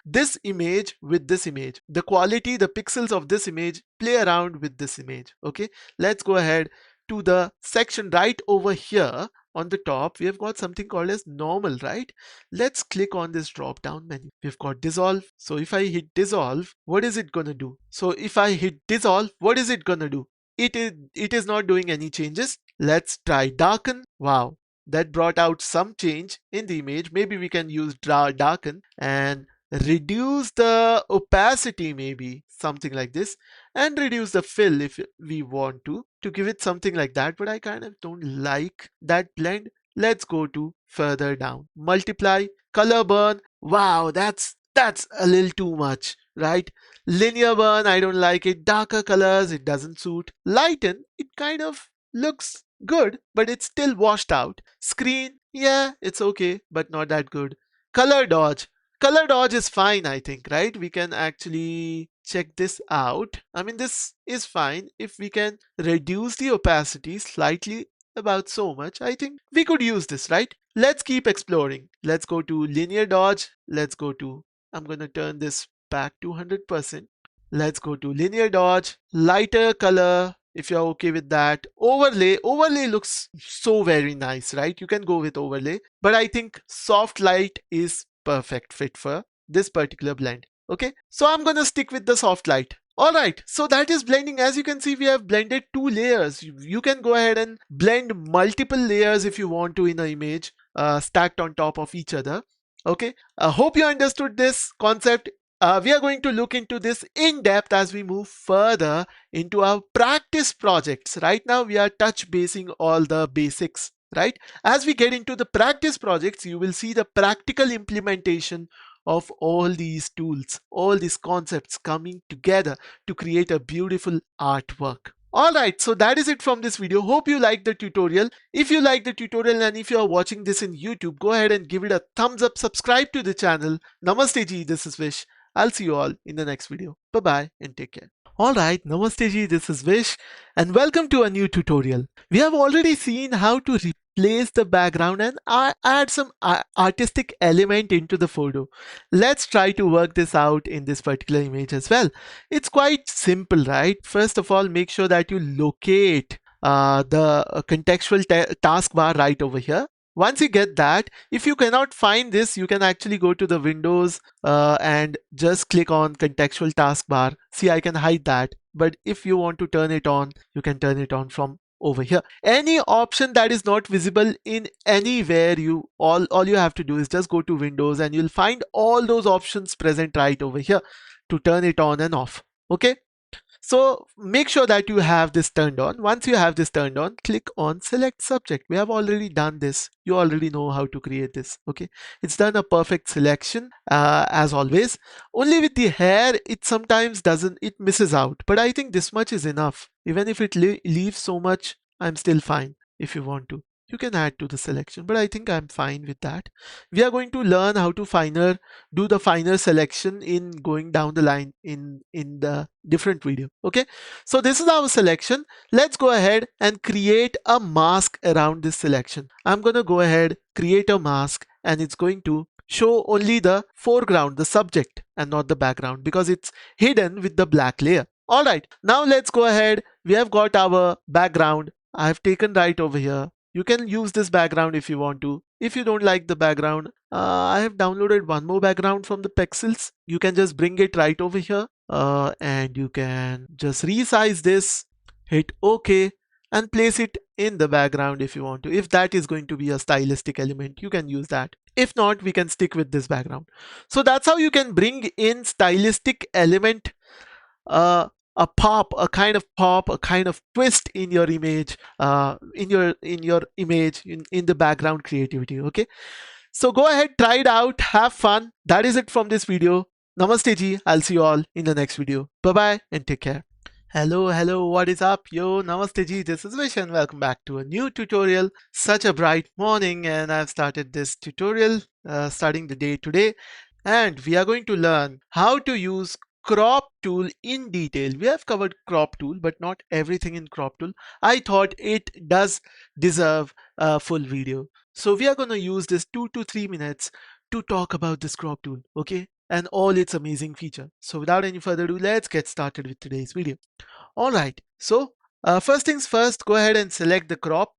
this image with this image, the quality, the pixels of this image, play around with this image. Okay, let's go ahead to the section right over here. On the top we have got something called as normal, right? Let's click on this drop down menu. We've got dissolve. So if I hit dissolve, what is it gonna do? So if I hit dissolve, what is it gonna do? It is not doing any changes. Let's try darken. Wow, that brought out some change in the image. Maybe we can use darken and reduce the opacity, maybe something like this, and reduce the fill if we want to give it something like that, but I kind of don't like that blend. Let's go to further down, multiply, color burn. Wow, that's a little too much, right? Linear burn, I don't like it. Darker colors, it doesn't suit. Lighten, it kind of looks good, but it's still washed out. Screen, yeah, it's okay, but not that good. Color dodge, color dodge is fine, I think, right? We can actually check this out. I mean, this is fine. If we can reduce the opacity slightly, about so much, I think we could use this, right? Let's keep exploring. Let's go to linear dodge. Let's go to, I'm gonna turn this back to 100%. Let's go to linear dodge, lighter color, if you're okay with that. Overlay looks so very nice, right? You can go with overlay, but I think soft light is perfect fit for this particular blend. Okay, so I'm gonna stick with the soft light. Alright, so that is blending. As you can see, we have blended two layers. You can go ahead and blend multiple layers if you want to in an image, stacked on top of each other. Okay, I hope you understood this concept. We are going to look into this in depth as we move further into our practice projects. Right now we are touch basing all the basics, right? As we get into the practice projects, you will see the practical implementation of all these tools, all these concepts coming together to create a beautiful artwork. Alright, so that is it from this video. Hope you liked the tutorial. If you like the tutorial and if you are watching this in YouTube, go ahead and give it a thumbs up, subscribe to the channel. Namaste ji, this is Vish. I'll see you all in the next video. Bye bye and take care. Alright, Namaste ji, this is Vish and welcome to a new tutorial. We have already seen how to replace the background and add some artistic element into the photo. Let's try to work this out in this particular image as well. It's quite simple, right? First of all, make sure that you locate the contextual taskbar right over here. Once you get that, if you cannot find this, you can actually go to the Windows and just click on contextual taskbar. See, I can hide that. But if you want to turn it on, you can turn it on from over here. Any option that is not visible in anywhere, all you have to do is just go to Windows and you'll find all those options present right over here to turn it on and off. Okay. So make sure that you have this turned on. Once you have this turned on, click on select subject. We have already done this. You already know how to create this. Okay, it's done a perfect selection as always. Only with the hair, it sometimes doesn't, it misses out. But I think this much is enough. Even if it leaves so much, I'm still fine. If you want to, you can add to the selection, but I think I'm fine with that. We are going to learn how to do the finer selection in going down the line in the different video. Okay, so this is our selection. Let's go ahead and create a mask around this selection. I'm going to go ahead, create a mask, and it's going to show only the foreground, the subject, and not the background, because it's hidden with the black layer. All right, now let's go ahead. We have got our background. I have taken right over here. You can use this background if you want to. If you don't like the background, I have downloaded one more background from the pixels. You can just bring it right over here, and you can just resize this, hit OK, and place it in the background if you want to. If that is going to be a stylistic element, you can use that. If not, we can stick with this background. So that's how you can bring in stylistic element, uh, a pop, a kind of pop, a kind of twist in your image, in the background creativity. Okay, so go ahead, try it out, have fun. That is it from this video. Namaste ji. I'll see you all in the next video. Bye bye and take care. Hello, what is up? Yo, Namaste ji, this is Vish and welcome back to a new tutorial. Such a bright morning and I've started this tutorial, starting the day today. And we are going to learn how to use crop tool in detail. We have covered crop tool, but not everything in crop tool. I thought it does deserve a full video. So we are going to use this 2 to 3 minutes to talk about this crop tool, okay? And all its amazing feature. So without any further ado, let's get started with today's video. All right, so first things first, go ahead and select the crop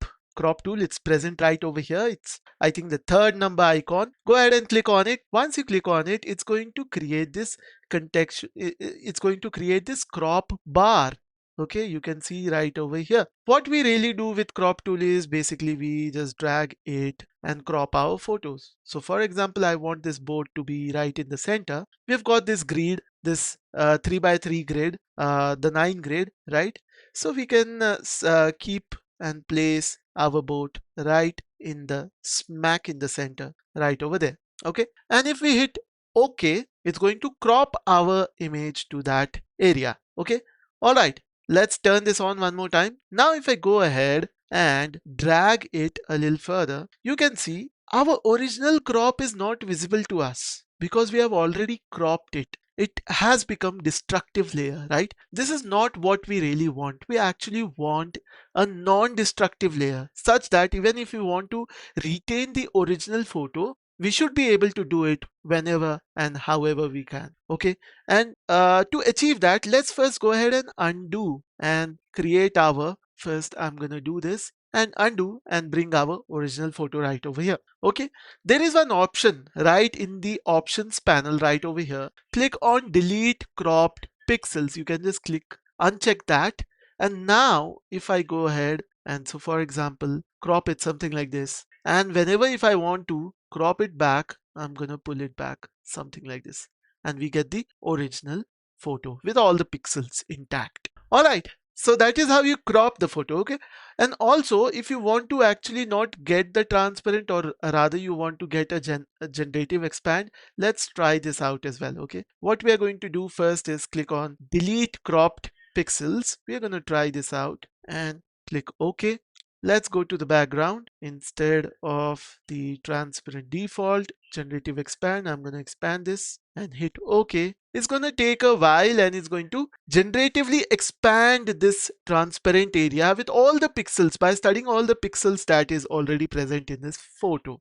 tool. It's present right over here. It's, I think, the third number icon. Go ahead and click on it. Once you click on it, it's going to create this context. It's going to create this crop bar. Okay, you can see right over here. What we really do with crop tool is basically we just drag it and crop our photos. So for example, I want this board to be right in the center. We've got this grid, this 3 by 3 grid, the 9 grid, right? So we can keep and place our boat right in the smack in the center, right over there. Okay, and if we hit OK, it's going to crop our image to that area. Okay, all right, let's turn this on one more time. Now if I go ahead and drag it a little further, you can see our original crop is not visible to us because we have already cropped it. It has become destructive layer, right? This is not what we really want. We actually want a non-destructive layer such that even if we want to retain the original photo, we should be able to do it whenever and however we can. Okay, and to achieve that, let's first go ahead and undo and create our, first I'm gonna do this and undo and bring our original photo right over here. Okay, there is one option right in the options panel right over here. Click on delete cropped pixels. You can just click uncheck that, and now if I go ahead and, so for example, crop it something like this, and whenever if I want to crop it back, I'm gonna pull it back something like this, and we get the original photo with all the pixels intact. All right, so that is how you crop the photo. Okay, and also if you want to actually not get the transparent, or rather you want to get a generative expand, let's try this out as well. Okay, what we are going to do first is click on delete cropped pixels. We are going to try this out and click OK. Let's go to the background. Instead of the transparent default generative expand, I'm going to expand this and hit OK. It's going to take a while and it's going to generatively expand this transparent area with all the pixels by studying all the pixels that is already present in this photo.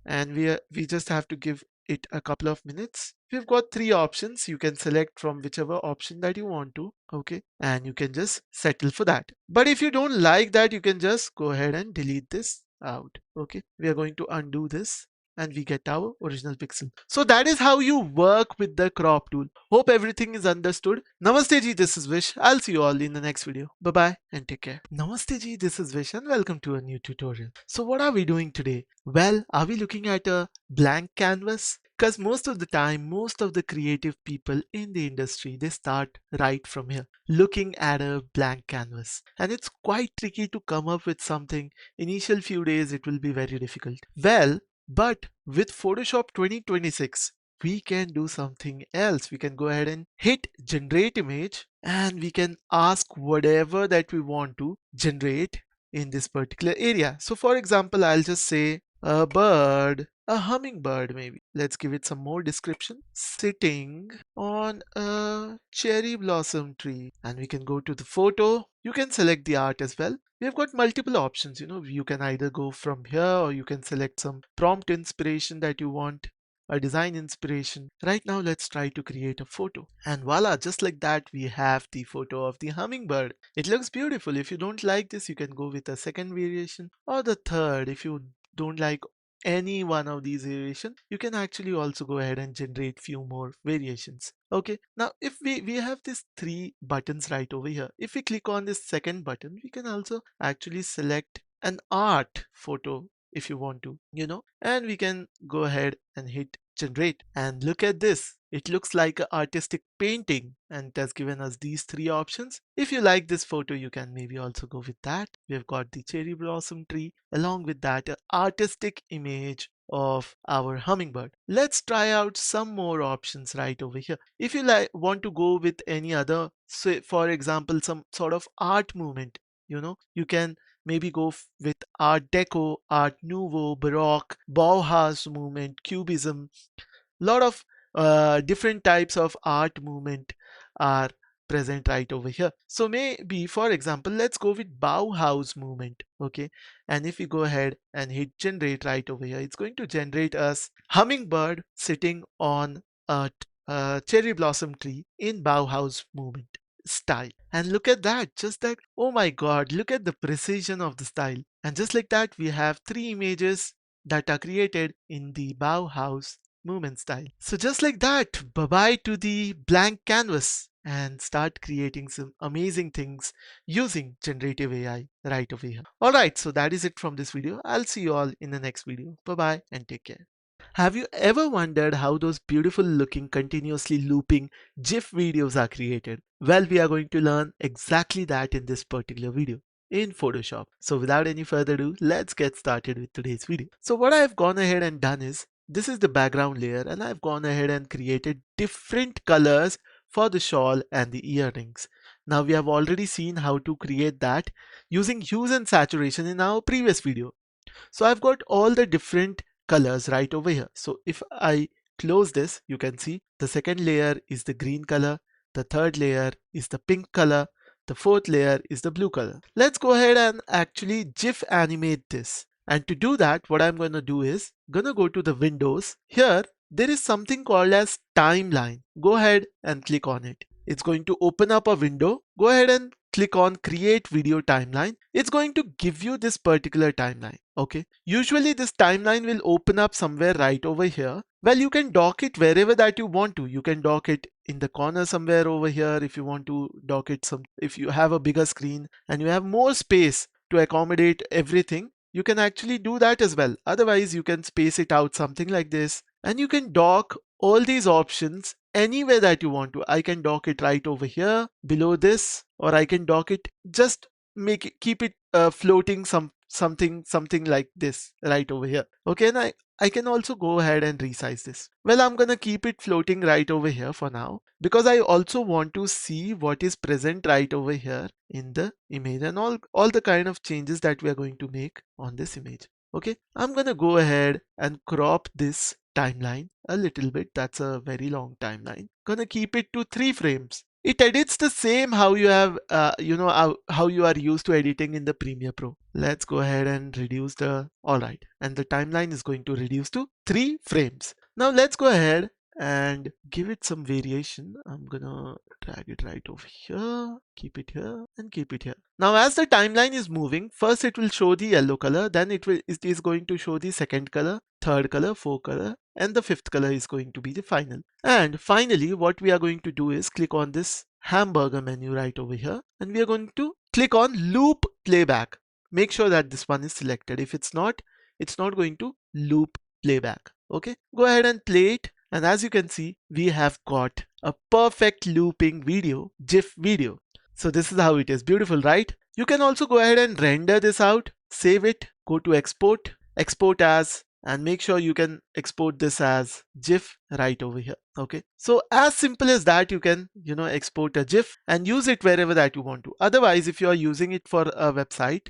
And we just have to give it a couple of minutes. We've got three options. You can select from whichever option that you want to. Okay, and you can just settle for that. But if you don't like that, you can just go ahead and delete this out. Okay, we are going to undo this and we get our original pixel. So that is how you work with the crop tool. Hope everything is understood. Namaste ji, this is Vish. I'll see you all in the next video. Bye bye and take care. Namaste ji, this is Vish and welcome to a new tutorial. So what are we doing today? Well, are we looking at a blank canvas? Because most of the time, most of the creative people in the industry, they start right from here, looking at a blank canvas. And it's quite tricky to come up with something. Initial few days, it will be very difficult. Well, but with Photoshop 2026, we can do something else. We can go ahead and hit generate image and we can ask whatever that we want to generate in this particular area. So for example, I'll just say a bird, a hummingbird maybe. Let's give it some more description. Sitting on a cherry blossom tree. And we can go to the photo. You can select the art as well. We've got multiple options. You can either go from here or you can select some prompt inspiration that you want, a design inspiration. Right now, let's try to create a photo. And voila, just like that, we have the photo of the hummingbird. It looks beautiful. If you don't like this, you can go with a second variation or the third. If you don't like any one of these variations, you can actually also go ahead and generate few more variations. Okay, now if we have these three buttons right over here, if we click on this second button, we can also actually select an art photo if you want to, and we can go ahead and hit generate. And look at this. It looks like an artistic painting and it has given us these three options. If you like this photo, you can maybe also go with that. We've got the cherry blossom tree, along with that, an artistic image of our hummingbird. Let's try out some more options right over here. If you want to go with any other, say for example, some sort of art movement, you can maybe go with Art Deco, Art Nouveau, Baroque, Bauhaus movement, Cubism. Lot of different types of art movement are present right over here. So maybe, for example, let's go with Bauhaus movement. Okay, and if we go ahead and hit generate right over here, it's going to generate us hummingbird sitting on a cherry blossom tree in Bauhaus movement style. And look at that, just that, oh my god, look at the precision of the style. And just like that, we have three images that are created in the Bauhaus movement style. So just like that, bye bye to the blank canvas and start creating some amazing things using generative AI right over here. Alright, so that is it from this video. I'll see you all in the next video. Bye bye and take care. Have you ever wondered how those beautiful looking continuously looping GIF videos are created? Well, we are going to learn exactly that in this particular video in Photoshop. So without any further ado, let's get started with today's video. So what I've gone ahead and done is, this is the background layer and I've gone ahead and created different colors for the shawl and the earrings. Now we have already seen how to create that using hues and saturation in our previous video. So I've got all the different colors right over here. So if I close this, you can see the second layer is the green color, the third layer is the pink color, the fourth layer is the blue color. Let's go ahead and actually GIF animate this. And to do that, what I'm going to do is gonna go to the windows. Here, there is something called as timeline. Go ahead and click on it. It's going to open up a window. Go ahead and click on create video timeline. It's going to give you this particular timeline. Okay. Usually this timeline will open up somewhere right over here. Well, you can dock it wherever that you want to. You can dock it in the corner somewhere over here if you want to dock it if you have a bigger screen and you have more space to accommodate everything, you can actually do that as well. Otherwise, you can space it out something like this and you can dock all these options anywhere that you want to. I can dock it right over here below this, or I can dock it, just keep it floating something like this right over here. Okay, and I can also go ahead and resize this. Well, I'm gonna keep it floating right over here for now because I also want to see what is present right over here in the image and all the kind of changes that we are going to make on this image. Okay, I'm gonna go ahead and crop this timeline a little bit. That's a very long timeline. Gonna keep it to 3 frames. It edits the same how you have, how you are used to editing in the Premiere Pro. Let's go ahead and reduce alright. And the timeline is going to reduce to 3 frames. Now let's go ahead and give it some variation. I'm gonna drag it right over here, keep it here and keep it here. Now as the timeline is moving, first it will show the yellow color, then it is going to show the second color, third color, fourth color, and the fifth color is going to be the final. And finally, what we are going to do is click on this hamburger menu right over here and we are going to click on loop playback. Make sure that this one is selected. If it's not going to loop playback. Okay, go ahead and play it. And as you can see, we have got a perfect looping video, GIF video. So this is how it is. Beautiful, right? You can also go ahead and render this out, save it, go to export, export as, and make sure you can export this as GIF right over here. Okay. So as simple as that, you can, export a GIF and use it wherever that you want to. Otherwise, if you are using it for a website,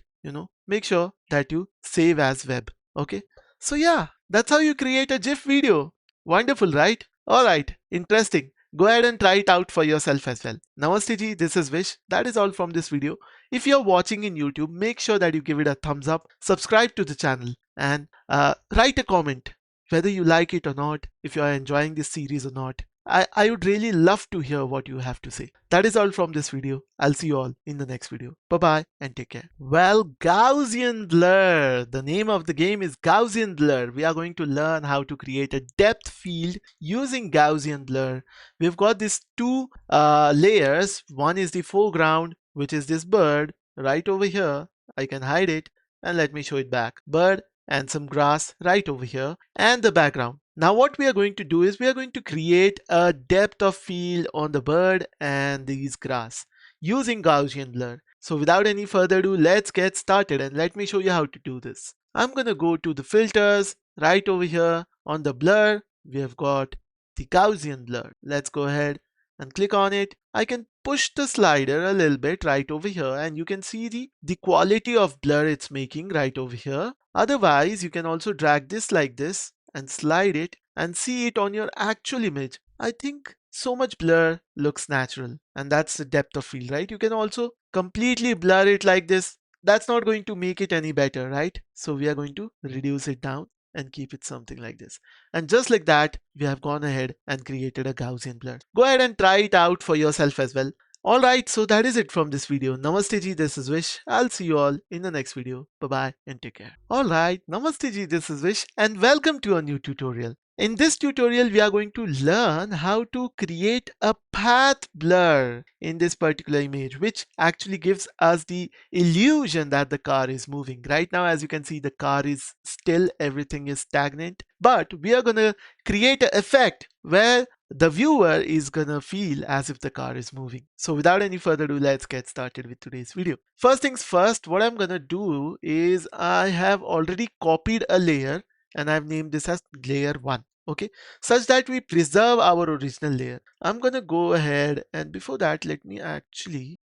make sure that you save as web. Okay. So yeah, that's how you create a GIF video. Wonderful, right? All right. Interesting. Go ahead and try it out for yourself as well. Namaste ji, this is Vish. That is all from this video. If you're watching in YouTube, make sure that you give it a thumbs up, subscribe to the channel, and write a comment whether you like it or not, if you are enjoying this series or not. I would really love to hear what you have to say. That is all from this video. I'll see you all in the next video. Bye bye and take care. Well, Gaussian blur. The name of the game is Gaussian blur. We are going to learn how to create a depth field using Gaussian blur. We've got these two layers. One is the foreground, which is this bird right over here. I can hide it and let me show it back. Bird and some grass right over here, and the background. Now what we are going to do is we are going to create a depth of field on the bird and these grass using Gaussian blur. So without any further ado, let's get started and let me show you how to do this. I'm gonna go to the filters right over here. On the blur, we have got the Gaussian blur. Let's go ahead and click on it. I can push the slider a little bit right over here and you can see the quality of blur it's making right over here. Otherwise, you can also drag this like this and slide it and see it on your actual image. I think so much blur looks natural, and that's the depth of field, right? You can also completely blur it like this. That's not going to make it any better, right? So we are going to reduce it down and keep it something like this. And just like that, we have gone ahead and created a Gaussian blur. Go ahead and try it out for yourself as well. Alright, so that is it from this video. Namaste ji, this is Vish. I'll see you all in the next video. Bye bye and take care. Alright, Namaste ji, this is Vish and welcome to a new tutorial. In this tutorial, we are going to learn how to create a path blur in this particular image, which actually gives us the illusion that the car is moving. Right now, as you can see, the car is still, everything is stagnant, but we are going to create an effect where the viewer is gonna feel as if the car is moving. So without any further ado, let's get started with today's video. First things first, what I'm gonna do is I have already copied a layer and I've named this as layer 1. Okay, such that we preserve our original layer. I'm gonna go ahead and before that, let me actually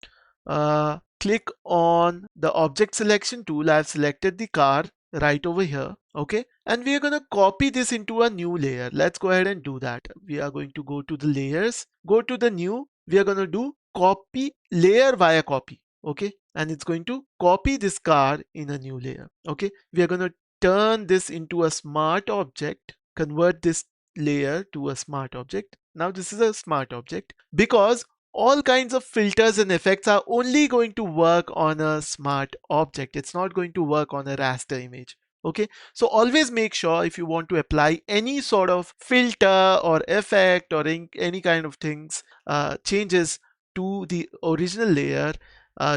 click on the object selection tool. I've selected the car right over here. Okay, and we are going to copy this into a new layer. Let's go ahead and do that. We are going to go to the layers, go to the new, we are going to do copy layer via copy. Okay, and it's going to copy this car in a new layer. Okay, we are going to turn this into a smart object, convert this layer to a smart object. Now this is a smart object because all kinds of filters and effects are only going to work on a smart object. It's not going to work on a raster image. Okay, so always make sure if you want to apply any sort of filter or effect or any kind of things, changes to the original layer,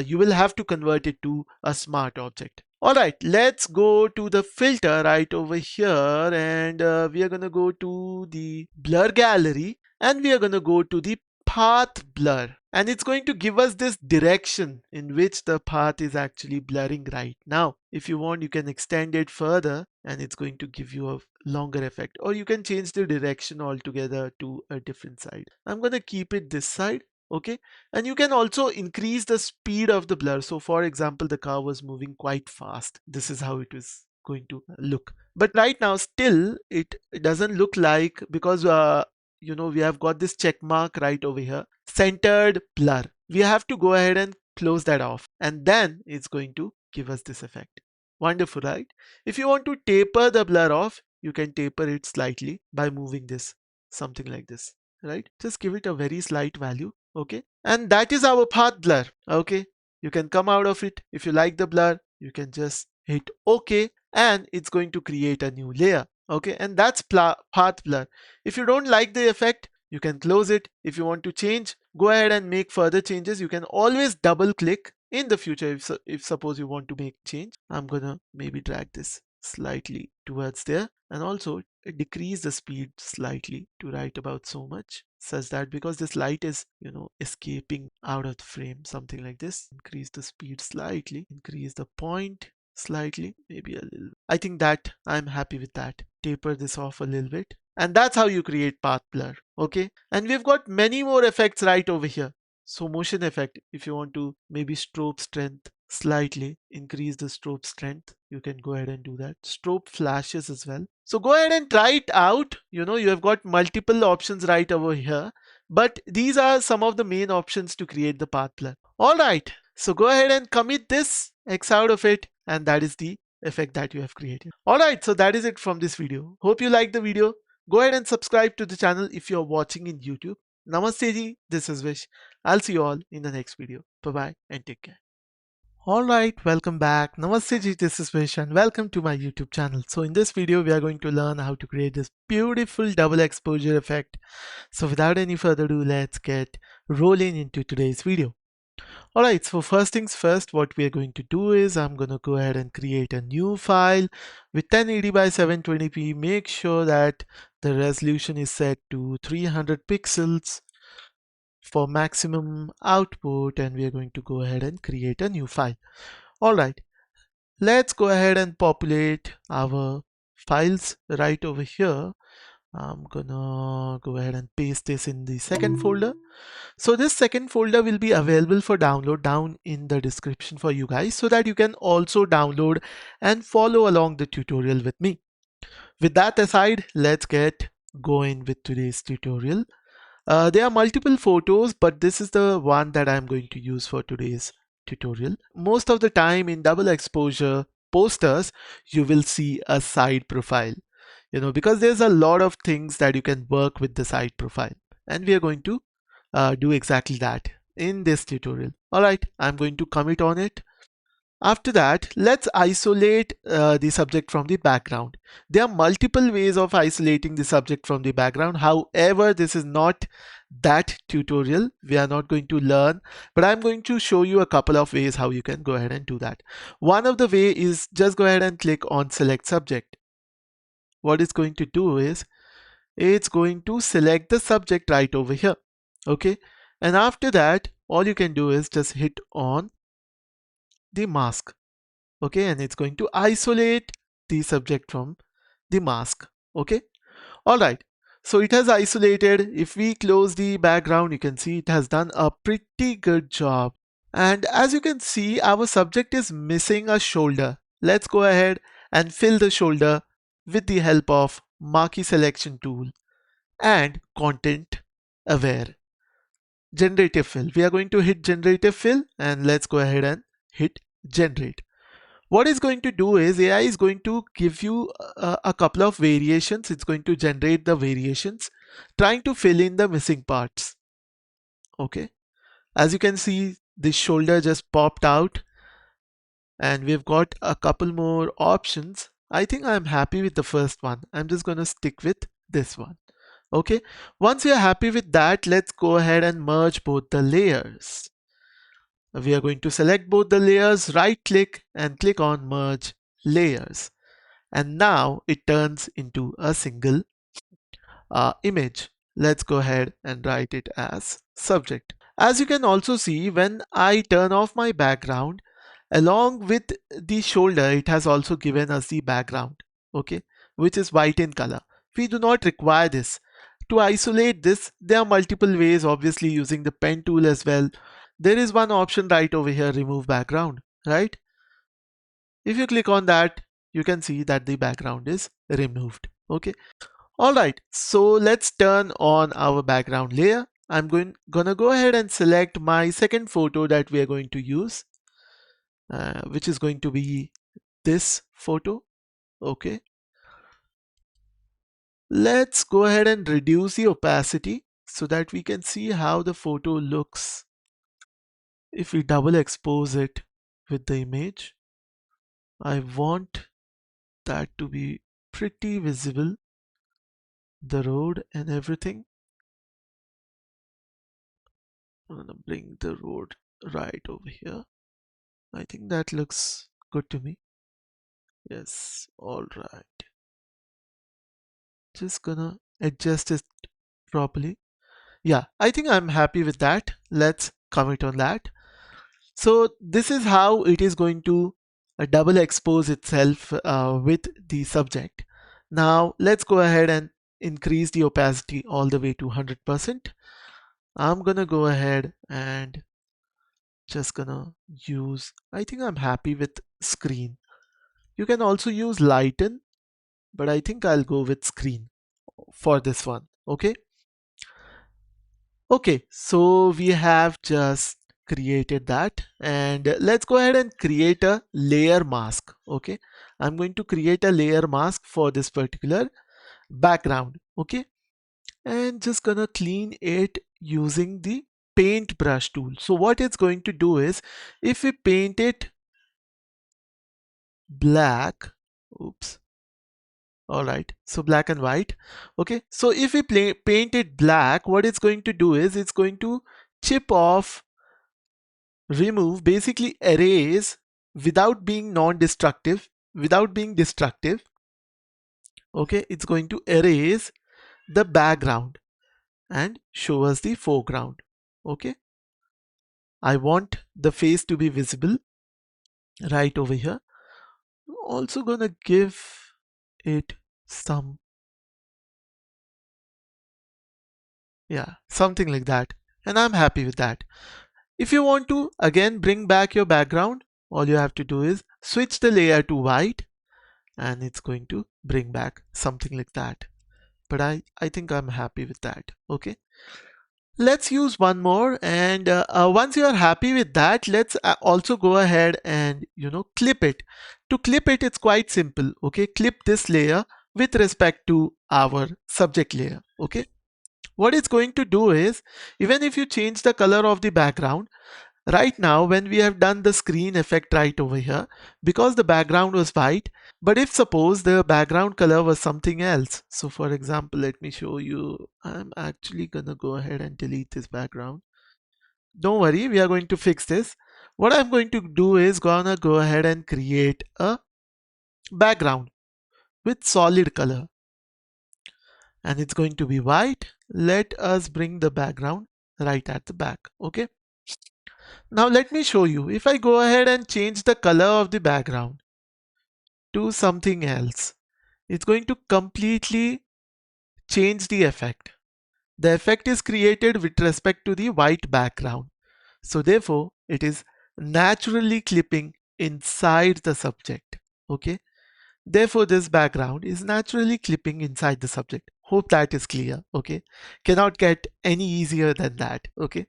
you will have to convert it to a smart object. All right, let's go to the filter right over here and we are going to go to the blur gallery and we are going to go to the path blur, and it's going to give us this direction in which the path is actually blurring right now. If you want, you can extend it further and it's going to give you a longer effect, or you can change the direction altogether to a different side. I'm going to keep it this side. Okay, and you can also increase the speed of the blur. So for example, the car was moving quite fast. This is how it is going to look, but right now still it doesn't look like, because we have got this check mark right over here, centered blur. We have to go ahead and close that off, and then it's going to give us this effect. Wonderful, right? If you want to taper the blur off, you can taper it slightly by moving this, something like this, right? Just give it a very slight value. Okay, and that is our path blur. Okay, you can come out of it. If you like the blur, you can just hit OK and it's going to create a new layer. Okay, and that's path blur. If you don't like the effect, you can close it. If you want to change, go ahead and make further changes. You can always double click in the future if suppose you want to make change. I'm gonna maybe drag this slightly towards there, and also decrease the speed slightly to right about so much, such that because this light is escaping out of the frame, something like this. Increase the speed slightly, increase the point slightly, maybe a little. I think that I'm happy with that. Taper this off a little bit, and that's how you create path blur. Okay, and we've got many more effects right over here. So motion effect, if you want to maybe strobe strength slightly, increase the strobe strength, you can go ahead and do that. Strobe flashes as well. So go ahead and try it out. You have got multiple options right over here, but these are some of the main options to create the path blur. All right, so go ahead and commit this X out of it, and that is the effect that you have created. All right, so that is it from this video. Hope you liked the video. Go ahead and subscribe to the channel if you're watching in YouTube. Namaste ji, this is Vish. I'll see you all in the next video. Bye bye and take care. Alright, welcome back. Namaste ji, this is Vish and welcome to my YouTube channel. So in this video, we are going to learn how to create this beautiful double exposure effect. So without any further ado, let's get rolling into today's video. Alright, so first things first, what we are going to do is I'm going to go ahead and create a new file with 1080 by 720p. Make sure that the resolution is set to 300 pixels for maximum output, and we are going to go ahead and create a new file. Alright, let's go ahead and populate our files right over here. I'm gonna go ahead and paste this in the second folder. So this second folder will be available for download down in the description for you guys, so that you can also download and follow along the tutorial with me. With that aside, let's get going with today's tutorial. There are multiple photos, but this is the one that I'm going to use for today's tutorial. Most of the time in double exposure posters, you will see a side profile, because there's a lot of things that you can work with the side profile. And we are going to do exactly that in this tutorial. All right, I'm going to commit on it. After that, let's isolate the subject from the background. There are multiple ways of isolating the subject from the background. However, this is not that tutorial. We are not going to learn, but I'm going to show you a couple of ways how you can go ahead and do that. One of the way is just go ahead and click on select subject. What it's going to do is it's going to select the subject right over here. Okay. And after that, all you can do is just hit on the mask. Okay, and it's going to isolate the subject from the mask. Okay, all right, so it has isolated. If we close the background, you can see it has done a pretty good job. And as you can see, our subject is missing a shoulder. Let's go ahead and fill the shoulder with the help of marquee selection tool and content aware generative fill. We are going to hit generative fill, and let's go ahead and hit generate. What it's going to do is AI is going to give you a couple of variations. It's going to generate the variations, trying to fill in the missing parts. Okay, as you can see, the shoulder just popped out, and we've got a couple more options. I think I'm happy with the first one. I'm just going to stick with this one. Okay, once you're happy with that, let's go ahead and merge both the layers. We are going to select both the layers, right click and click on merge layers. And now it turns into a single image. Let's go ahead and write it as subject. As you can also see, when I turn off my background, along with the shoulder, it has also given us the background, okay, which is white in color. We do not require this. To isolate this, there are multiple ways, obviously using the pen tool as well. There is one option right over here, remove background, right? If you click on that, you can see that the background is removed. Okay. All right. So let's turn on our background layer. I'm gonna go ahead and select my second photo that we are going to use, which is going to be this photo. Okay. Let's go ahead and reduce the opacity so that we can see how the photo looks if we double expose it with the image. I want that to be pretty visible, the road and everything. I'm gonna bring the road right over here. I think that looks good to me. Yes, all right. Just gonna adjust it properly. Yeah, I think I'm happy with that. Let's commit on that. So this is how it is going to double expose itself with the subject. Now let's go ahead and increase the opacity all the way to 100%. I'm gonna go ahead and just gonna use, I think I'm happy with screen. You can also use lighten, but I think I'll go with screen for this one. Okay. Okay, so we have just created that, and let's go ahead and create a layer mask. Okay, I'm going to create a layer mask for this particular background. Okay, and just gonna clean it using the paintbrush tool. So what it's going to do is, if we paint it black, oops, all right, so black and white. Okay, so if we paint it black, what it's going to do is it's going to chip off, remove, basically erase without being non-destructive, without being destructive. Okay, it's going to erase the background and show us the foreground. Okay, I want the face to be visible right over here. Also gonna give it some, yeah, something like that, and I'm happy with that. If you want to again bring back your background, all you have to do is switch the layer to white, and it's going to bring back something like that. But I think I'm happy with that. Okay, let's use one more, and once you are happy with that, let's also go ahead and clip it. To clip it, it's quite simple. Okay, clip this layer with respect to our subject layer. Okay, what it's going to do is, even if you change the color of the background, right now when we have done the screen effect right over here, because the background was white, but if suppose the background color was something else, so for example, let me show you. I'm actually gonna go ahead and delete this background. Don't worry, we are going to fix this. What I'm going to do is gonna go ahead and create a background with solid color, and it's going to be white. Let us bring the background right at the back. Okay, now let me show you. If I go ahead and change the color of the background to something else, it's going to completely change the effect. The effect is created with respect to the white background. So therefore, it is naturally clipping inside the subject. Okay. Therefore, this background is naturally clipping inside the subject. Hope that is clear. Okay. Cannot get any easier than that. Okay.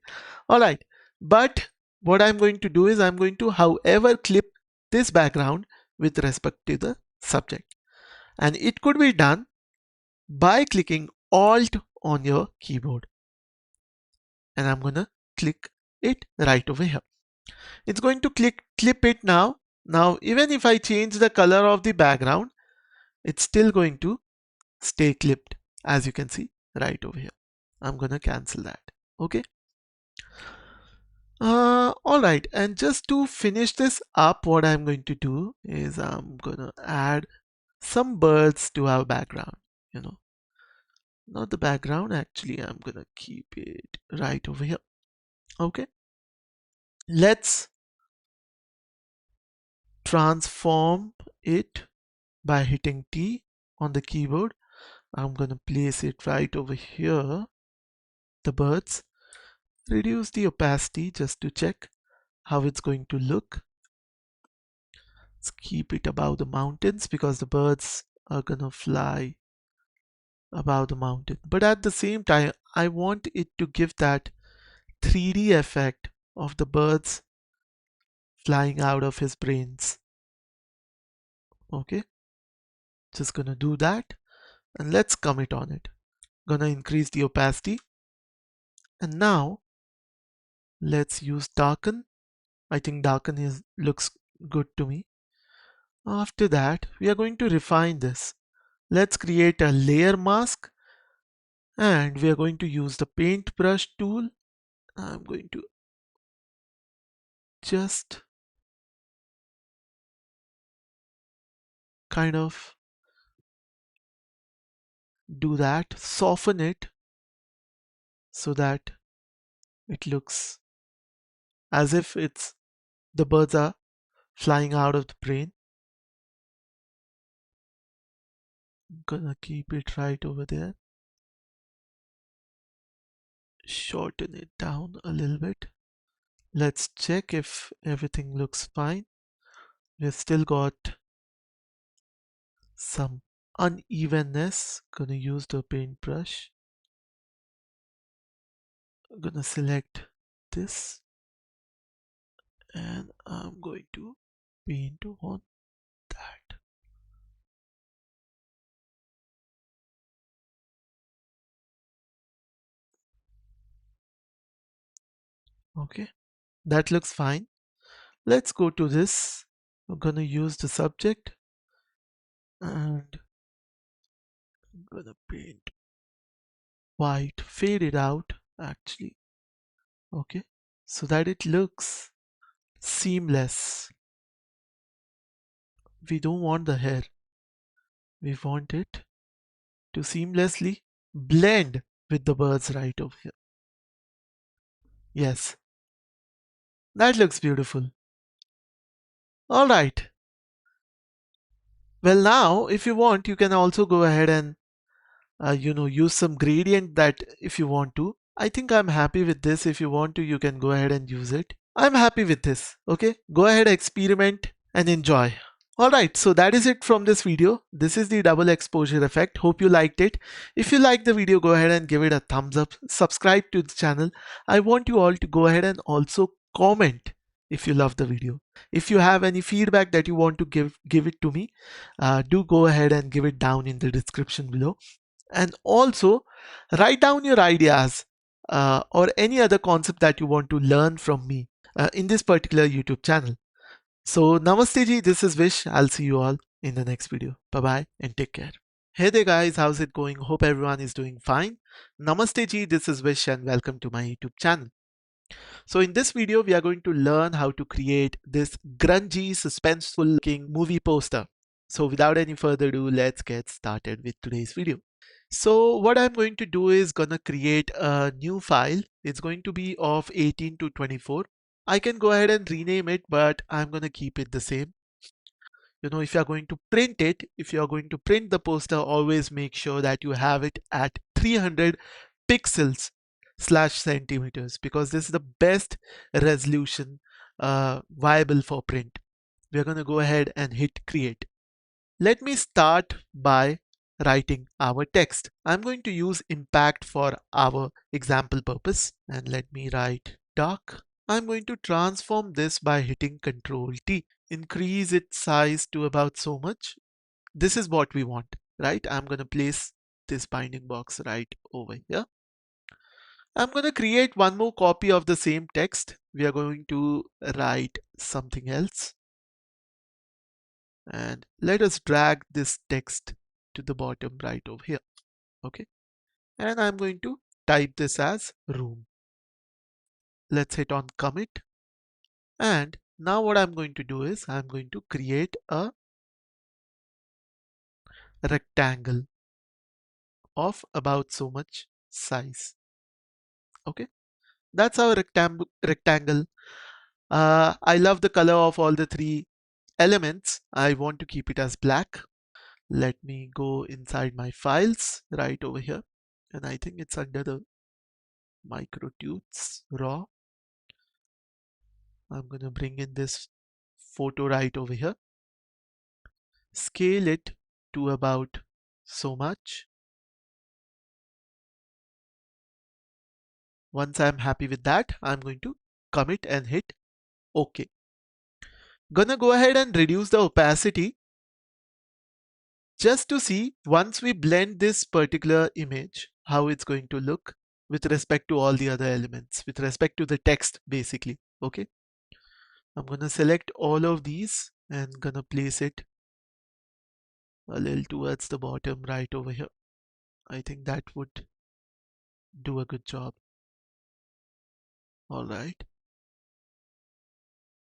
All right. But what I'm going to do is I'm going to, however, clip this background with respect to the subject. And it could be done by clicking Alt on your keyboard. And I'm gonna click it right over here. It's going to clip it now. Now, even if I change the color of the background, it's still going to stay clipped, as you can see right over here. I'm gonna cancel that. Okay. All right. And just to finish this up, what I'm going to do is I'm gonna add some birds to our background. You know, not the background. Actually, I'm gonna keep it right over here. Okay. Let's transform it by hitting T on the keyboard. I'm gonna place it right over here, the birds. Reduce the opacity just to check how it's going to look. Let's keep it above the mountains because the birds are gonna fly above the mountain. But at the same time, I want it to give that 3D effect of the birds flying out of his brains. Okay, just gonna do that, and let's commit on it. Gonna increase the opacity, and now let's use darken. I think darken is looks good to me. After that, we are going to refine this. Let's create a layer mask, and we are going to use the paintbrush tool. I'm going to just kind of do that, soften it so that it looks as if it's the birds are flying out of the plane. Gonna keep it right over there. Shorten it down a little bit. Let's check if everything looks fine. We've still got some unevenness. Gonna use the paintbrush. Gonna select this and I'm going to paint on that. Okay, that looks fine. Let's go to this. We're gonna use the subject and I'm gonna paint white, fade it out actually. Okay, so that it looks seamless. We don't want the hair, we want it to seamlessly blend with the birds right over here. Yes, that looks beautiful. All right. Well, now if you want, you can also go ahead and use some gradient that if you want to. I think I'm happy with this. If you want to, you can go ahead and use it. I'm happy with this. Okay, go ahead, experiment and enjoy. Alright, so that is it from this video. This is the double exposure effect. Hope you liked it. If you liked the video, go ahead and give it a thumbs up. Subscribe to the channel. I want you all to go ahead and also comment if you love the video. If you have any feedback that you want to give it to me, do go ahead and give it down in the description below. And also write down your ideas or any other concept that you want to learn from me in this particular YouTube channel. So namaste ji, this is Vish. I'll see you all in the next video. Bye bye and take care. Hey there guys, how's it going? Hope everyone is doing fine. Namaste ji, this is Vish and welcome to my YouTube channel. So in this video, we are going to learn how to create this grungy, suspenseful looking movie poster. So without any further ado, let's get started with today's video. So what I'm going to do is gonna create a new file. It's going to be of 18 to 24. I can go ahead and rename it, but I'm gonna keep it the same. If you're going to print it, if you're going to print the poster, always make sure that you have it at 300 pixels slash centimeters, because this is the best resolution viable for print. We're going to go ahead and hit create. Let me start by writing our text. I'm going to use impact for our example purpose, and let me write dark. I'm going to transform this by hitting Ctrl T. Increase its size to about so much. This is what we want, right? I'm going to place this binding box right over here. I'm going to create one more copy of the same text. We are going to write something else. And let us drag this text to the bottom right over here. Okay. And I'm going to type this as room. Let's hit on commit. And now what I'm going to do is I'm going to create a rectangle of about so much size. Okay. That's our rectangle. I love the color of all the three elements. I want to keep it as black. Let me go inside my files right over here. And I think it's under the microtubes raw. I'm going to bring in this photo right over here. Scale it to about so much. Once I'm happy with that, I'm going to commit and hit OK. Gonna go ahead and reduce the opacity just to see once we blend this particular image, how it's going to look with respect to all the other elements, with respect to the text basically. Okay. I'm gonna select all of these and gonna place it a little towards the bottom right over here. I think that would do a good job. All right.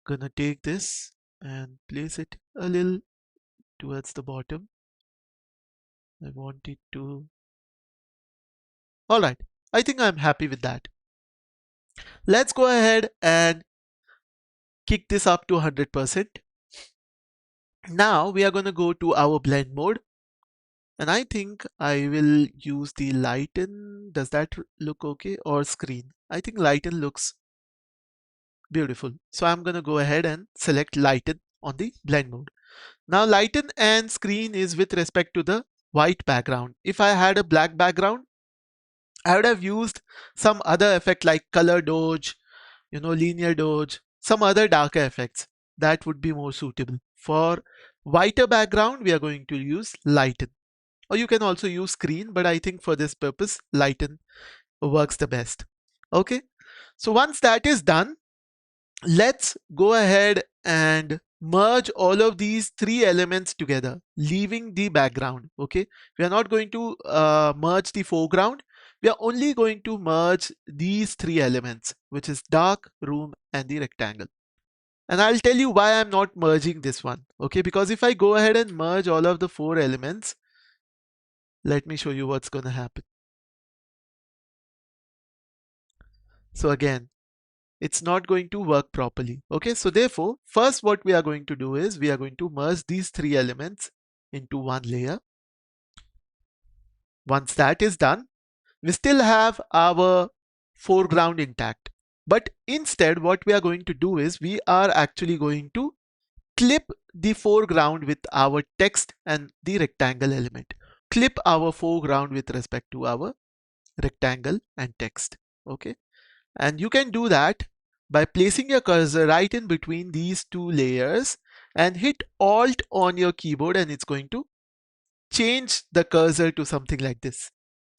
Gonna take this and place it a little towards the bottom. I want it to. All right. I think I'm happy with that. Let's go ahead and kick this up to 100%. Now we are going to go to our blend mode, and I think I will use the lighten. Does that look okay? Or screen? I think lighten looks beautiful. So I'm going to go ahead and select lighten on the blend mode. Now lighten and screen is with respect to the white background. If I had a black background, I would have used some other effect like color dodge, linear dodge, some other darker effects that would be more suitable. For whiter background, we are going to use lighten. Or you can also use screen, but I think for this purpose, lighten works the best. Okay. So once that is done, let's go ahead and merge all of these three elements together, leaving the background. Okay, we are not going to merge the foreground. We are only going to merge these three elements, which is dark, room, and the rectangle. And I'll tell you why I'm not merging this one. Okay, because if I go ahead and merge all of the four elements, let me show you what's going to happen. So again, it's not going to work properly. Okay, so therefore, first what we are going to do is we are going to merge these three elements into one layer. Once that is done, we still have our foreground intact. But instead, what we are going to do is we are actually going to clip the foreground with our text and the rectangle element. Clip our foreground with respect to our rectangle and text. Okay. And you can do that by placing your cursor right in between these two layers and hit Alt on your keyboard, and it's going to change the cursor to something like this.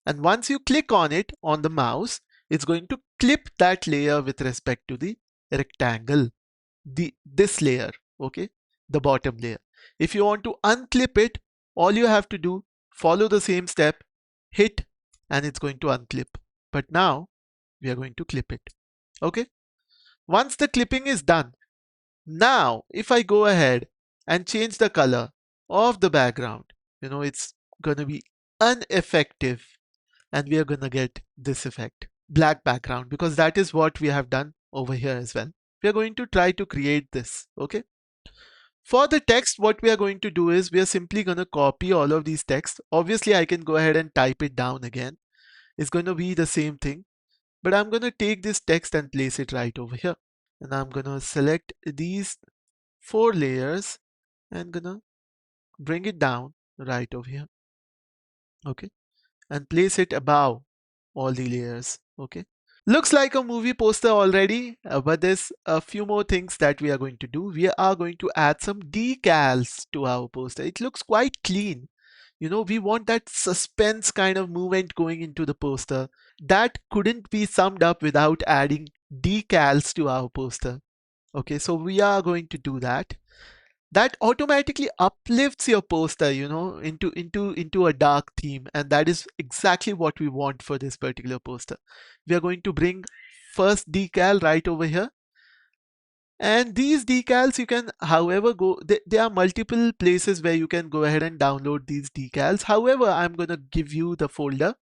And once you click on it on the mouse, it's going to clip that layer with respect to the rectangle, this layer, okay, the bottom layer. If you want to unclip it, all you have to do, follow the same step, hit, and it's going to unclip. But now we are going to clip it. Okay. Once the clipping is done, now if I go ahead and change the color of the background, it's going to be ineffective, and we are going to get this effect, black background, because that is what we have done over here as well. We are going to try to create this. Okay. For the text, what we are going to do is we are simply going to copy all of these text. Obviously, I can go ahead and type it down again. It's going to be the same thing, but I'm going to take this text and place it right over here. And I'm going to select these four layers and gonna bring it down right over here. Okay. And place it above all the layers. Okay. Looks like a movie poster already, but there's a few more things that we are going to do. We are going to add some decals to our poster. It looks quite clean. We want that suspense kind of movement going into the poster. That couldn't be summed up without adding decals to our poster. Okay, so we are going to do that. That automatically uplifts your poster, into a dark theme, and that is exactly what we want for this particular poster. We are going to bring first decal right over here, and these decals you can however go, there are multiple places where you can go ahead and download these decals. However, I'm going to give you the folder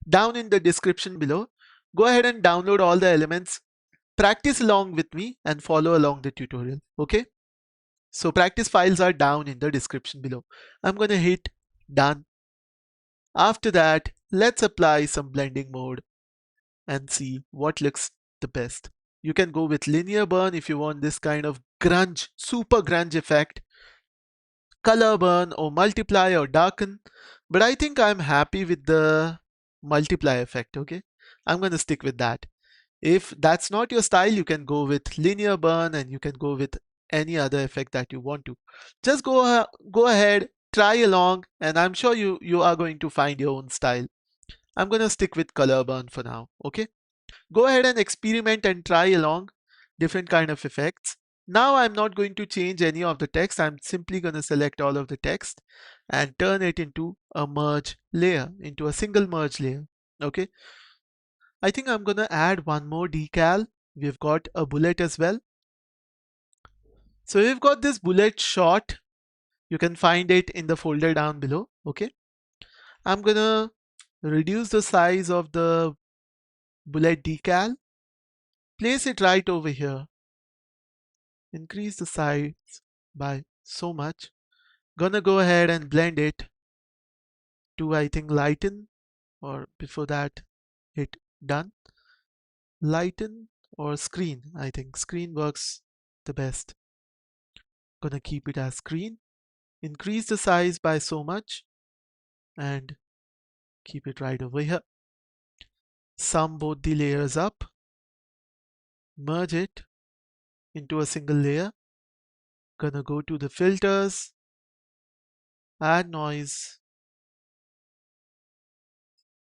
down in the description below. Go ahead and download all the elements, practice along with me and follow along the tutorial. Okay, so practice files are down in the description below. I'm going to hit done. After that, let's apply some blending mode and see what looks the best. You can go with linear burn if you want this kind of grunge, super grunge effect, color burn or multiply or darken. But I think I'm happy with the multiply effect. Okay, I'm going to stick with that. If that's not your style, you can go with linear burn and you can go with any other effect that you want to. Just go ahead, try along, and I'm sure you are going to find your own style. I'm going to stick with color burn for now. Okay, go ahead and experiment and try along different kind of effects. Now I'm not going to change any of the text. I'm simply going to select all of the text and turn it into a merge layer, into a single merge layer. Okay, I think I'm gonna add one more decal. We've got a bullet as well. So we've got this bullet shot You can find it in the folder down below. Okay. I'm gonna reduce the size of the bullet decal, place it right over here, increase the size by so much. Gonna go ahead and blend it to, I think, lighten, or before that hit done. Lighten or screen. I think screen works the best. Gonna keep it as screen. Increase the size by so much and keep it right over here. Sum both the layers up. Merge it into a single layer. Gonna go to the filters, add noise,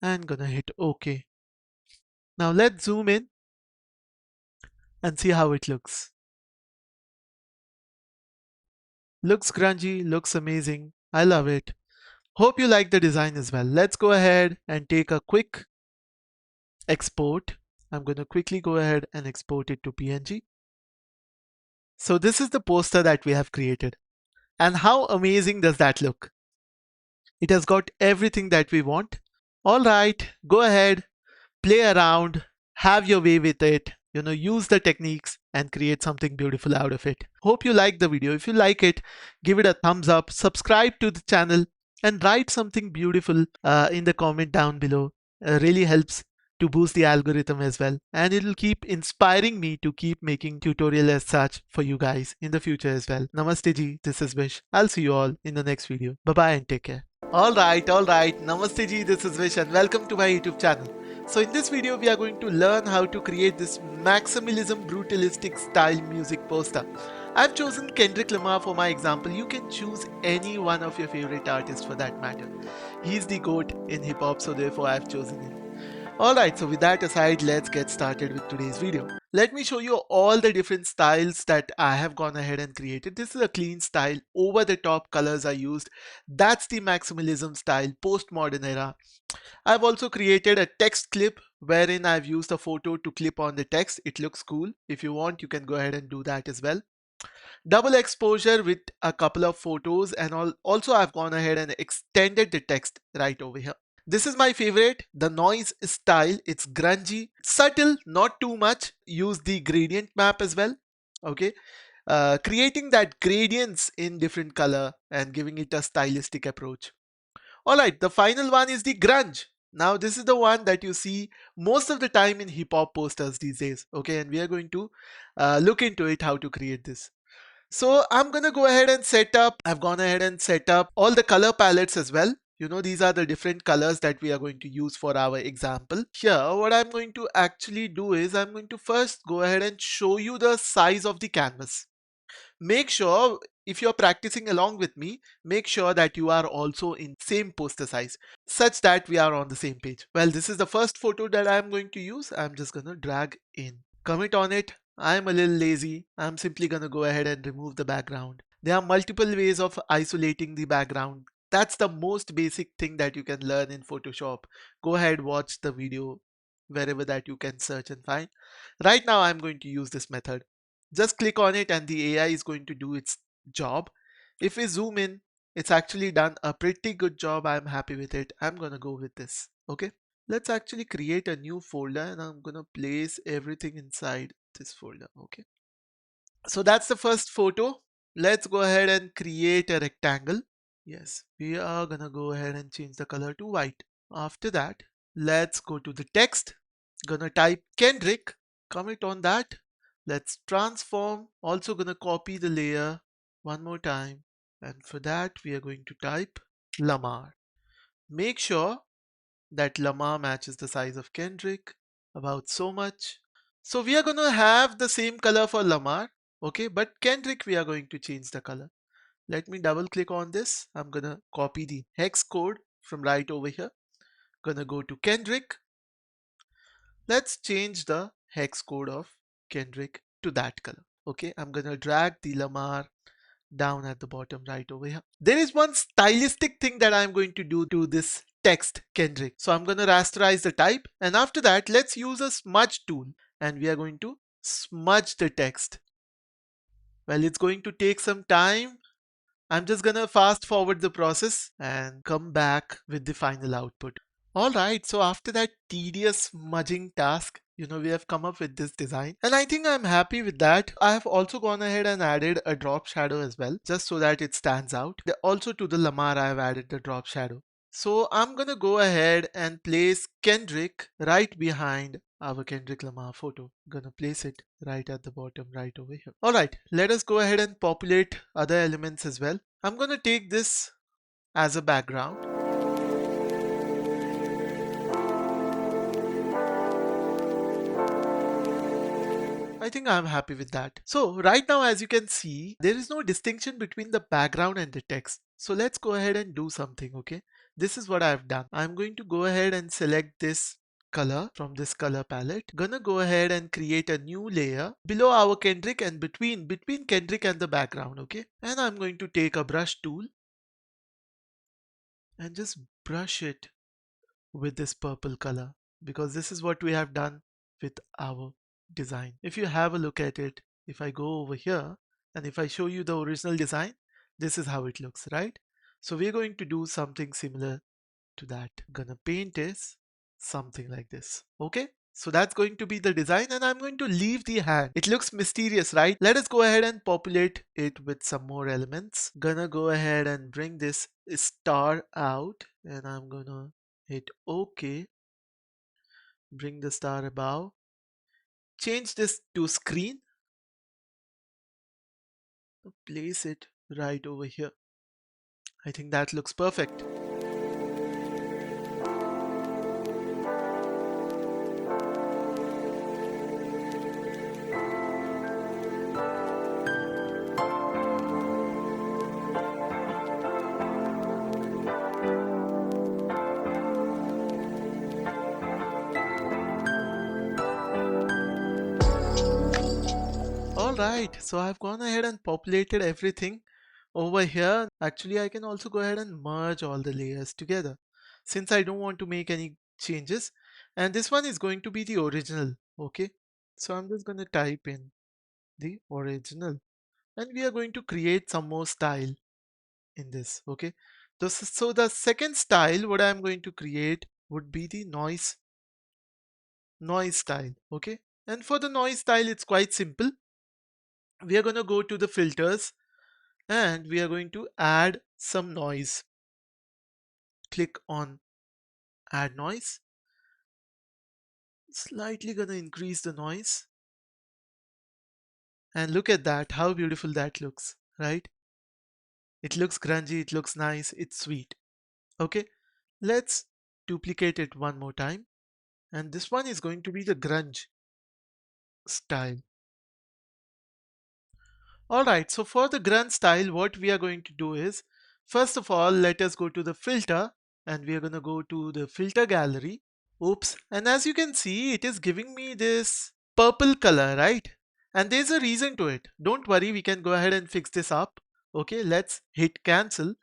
and gonna hit OK. Now let's zoom in and see how it looks. Looks grungy, looks amazing. I love it. Hope you like the design as well. Let's go ahead and take a quick export. I'm going to quickly go ahead and export it to PNG. So this is the poster that we have created. And how amazing does that look? It has got everything that we want. All right, go ahead, play around, have your way with it, use the techniques and create something beautiful out of it. Hope you like the video. If you like it, give it a thumbs up, subscribe to the channel and write something beautiful in the comment down below. Really helps to boost the algorithm as well, and it will keep inspiring me to keep making tutorial as such for you guys in the future as well. Namaste ji, this is Vish. I'll see you all in the next video. Bye bye and take care. Alright. Namaste ji, this is Vish and welcome to my YouTube channel. So in this video we are going to learn how to create this maximalism brutalistic style music poster. I've chosen Kendrick Lamar for my example. You can choose any one of your favorite artists for that matter. He's the GOAT in hip hop, so therefore I've chosen him. Alright, so with that aside, let's get started with today's video. Let me show you all the different styles that I have gone ahead and created. This is a clean style, over the top colors are used. That's the maximalism style, postmodern era. I've also created a text clip wherein I've used a photo to clip on the text. It looks cool. If you want, you can go ahead and do that as well. Double exposure with a couple of photos, and also I've gone ahead and extended the text right over here. This is my favorite, the noise style. It's grungy, subtle, not too much. Use the gradient map as well. Okay, creating that gradients in different color and giving it a stylistic approach. Alright, the final one is the grunge. Now this is the one that you see most of the time in hip hop posters these days. Okay, and we are going to look into it, how to create this. So I'm gonna go ahead and I've gone ahead and set up all the color palettes as well. These are the different colors that we are going to use for our example. Here, what I'm going to actually do is I'm going to first go ahead and show you the size of the canvas. Make sure, if you're practicing along with me, make sure that you are also in same poster size such that we are on the same page. Well, this is the first photo that I'm going to use. I'm just gonna drag in, commit on it. I'm a little lazy. I'm simply gonna go ahead and remove the background. There are multiple ways of isolating the background. That's the most basic thing that you can learn in Photoshop. Go ahead, watch the video wherever that you can search and find. Right now I'm going to use this method. Just click on it and the AI is going to do its job. If we zoom in, it's actually done a pretty good job. I'm happy with it. I'm gonna go with this. Okay, let's actually create a new folder and I'm gonna place everything inside this folder. Okay, so that's the first photo. Let's go ahead and create a rectangle. Yes, we are gonna go ahead and change the color to white. After that, let's go to the text. Gonna type Kendrick, comment on that. Let's transform. Also gonna copy the layer one more time. And for that, we are going to type Lamar. Make sure that Lamar matches the size of Kendrick, about so much. So we are gonna have the same color for Lamar, okay, but Kendrick we are going to change the color. Let me double click on this. I'm gonna copy the hex code from right over here. Gonna go to Kendrick. Let's change the hex code of Kendrick to that color. Okay, I'm gonna drag the Lamar down at the bottom right over here. There is one stylistic thing that I'm going to do to this text Kendrick. So I'm gonna rasterize the type, and after that let's use a smudge tool and we are going to smudge the text. Well, it's going to take some time. I'm just gonna fast forward the process and come back with the final output. Alright, so after that tedious smudging task, we have come up with this design. And I think I'm happy with that. I have also gone ahead and added a drop shadow as well, just so that it stands out. Also to the Lamar, I have added the drop shadow. So I'm gonna go ahead and place Kendrick right behind our Kendrick Lamar photo. Gonna place it right at the bottom, right over here. Alright, let us go ahead and populate other elements as well. I'm gonna take this as a background. I think I'm happy with that. So right now, as you can see, there is no distinction between the background and the text. So let's go ahead and do something, okay? This is what I've done. I'm going to go ahead and select this color from this color palette. Gonna go ahead and create a new layer below our Kendrick and between Kendrick and the background, okay? And I'm going to take a brush tool and just brush it with this purple color, because this is what we have done with our design. If you have a look at it, if I go over here and if I show you the original design, this is how it looks, right? So we're going to do something similar to that. Gonna paint is something like this. Okay, so that's going to be the design, and I'm going to leave the hand. It looks mysterious, right? Let us go ahead and populate it with some more elements. Gonna go ahead and bring this star out, and I'm gonna hit OK. Bring the star above. Change this to screen. Place it right over here. I think that looks perfect. Alright, so I've gone ahead and populated everything over here. Actually, I can also go ahead and merge all the layers together, since I don't want to make any changes. And this one is going to be the original, okay? So I'm just going to type in the original, and we are going to create some more style in this, okay? So the second style what I'm going to create would be the noise style, okay? And for the noise style, it's quite simple. We are going to go to the filters and we are going to add some noise. Click on add noise. Slightly going to increase the noise, and look at that, how beautiful that looks, right? It looks grungy, it looks nice, it's sweet. Okay, let's duplicate it one more time, and this one is going to be the grunge style. Alright, so for the grunge style, what we are going to do is, first of all, let us go to the filter, and we are going to go to the filter gallery. Oops, and as you can see, it is giving me this purple color, right? And there's a reason to it. Don't worry, we can go ahead and fix this up. Okay, let's hit cancel.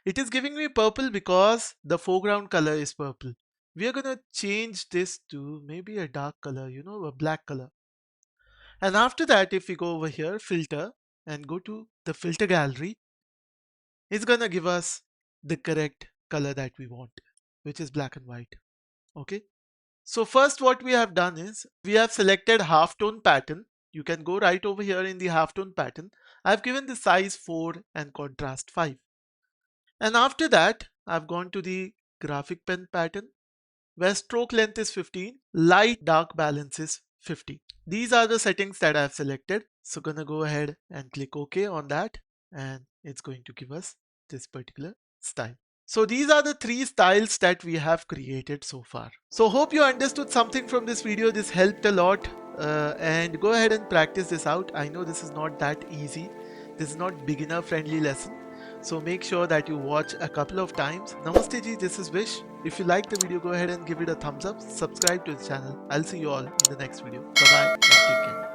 It is giving me purple because the foreground color is purple. We are gonna change this to maybe a dark color, a black color. And after that, if we go over here, filter, and go to the filter gallery, it's gonna give us the correct color that we want, which is black and white. Okay. So first what we have done is we have selected halftone pattern. You can go right over here in the halftone pattern. I've given the size 4 and contrast 5. And after that, I've gone to the graphic pen pattern where stroke length is 15, light dark balance is 50. These are the settings that I've selected. So gonna go ahead and click OK on that, and it's going to give us this particular style. So these are the 3 styles that we have created so far. So hope you understood something from this video. This helped a lot, and go ahead and practice this out. I know this is not that easy. This is not beginner friendly lesson. So make sure that you watch a couple of times. Namaste ji, this is Vish. If you like the video, go ahead and give it a thumbs up. Subscribe to the channel. I'll see you all in the next video. Bye bye and take care.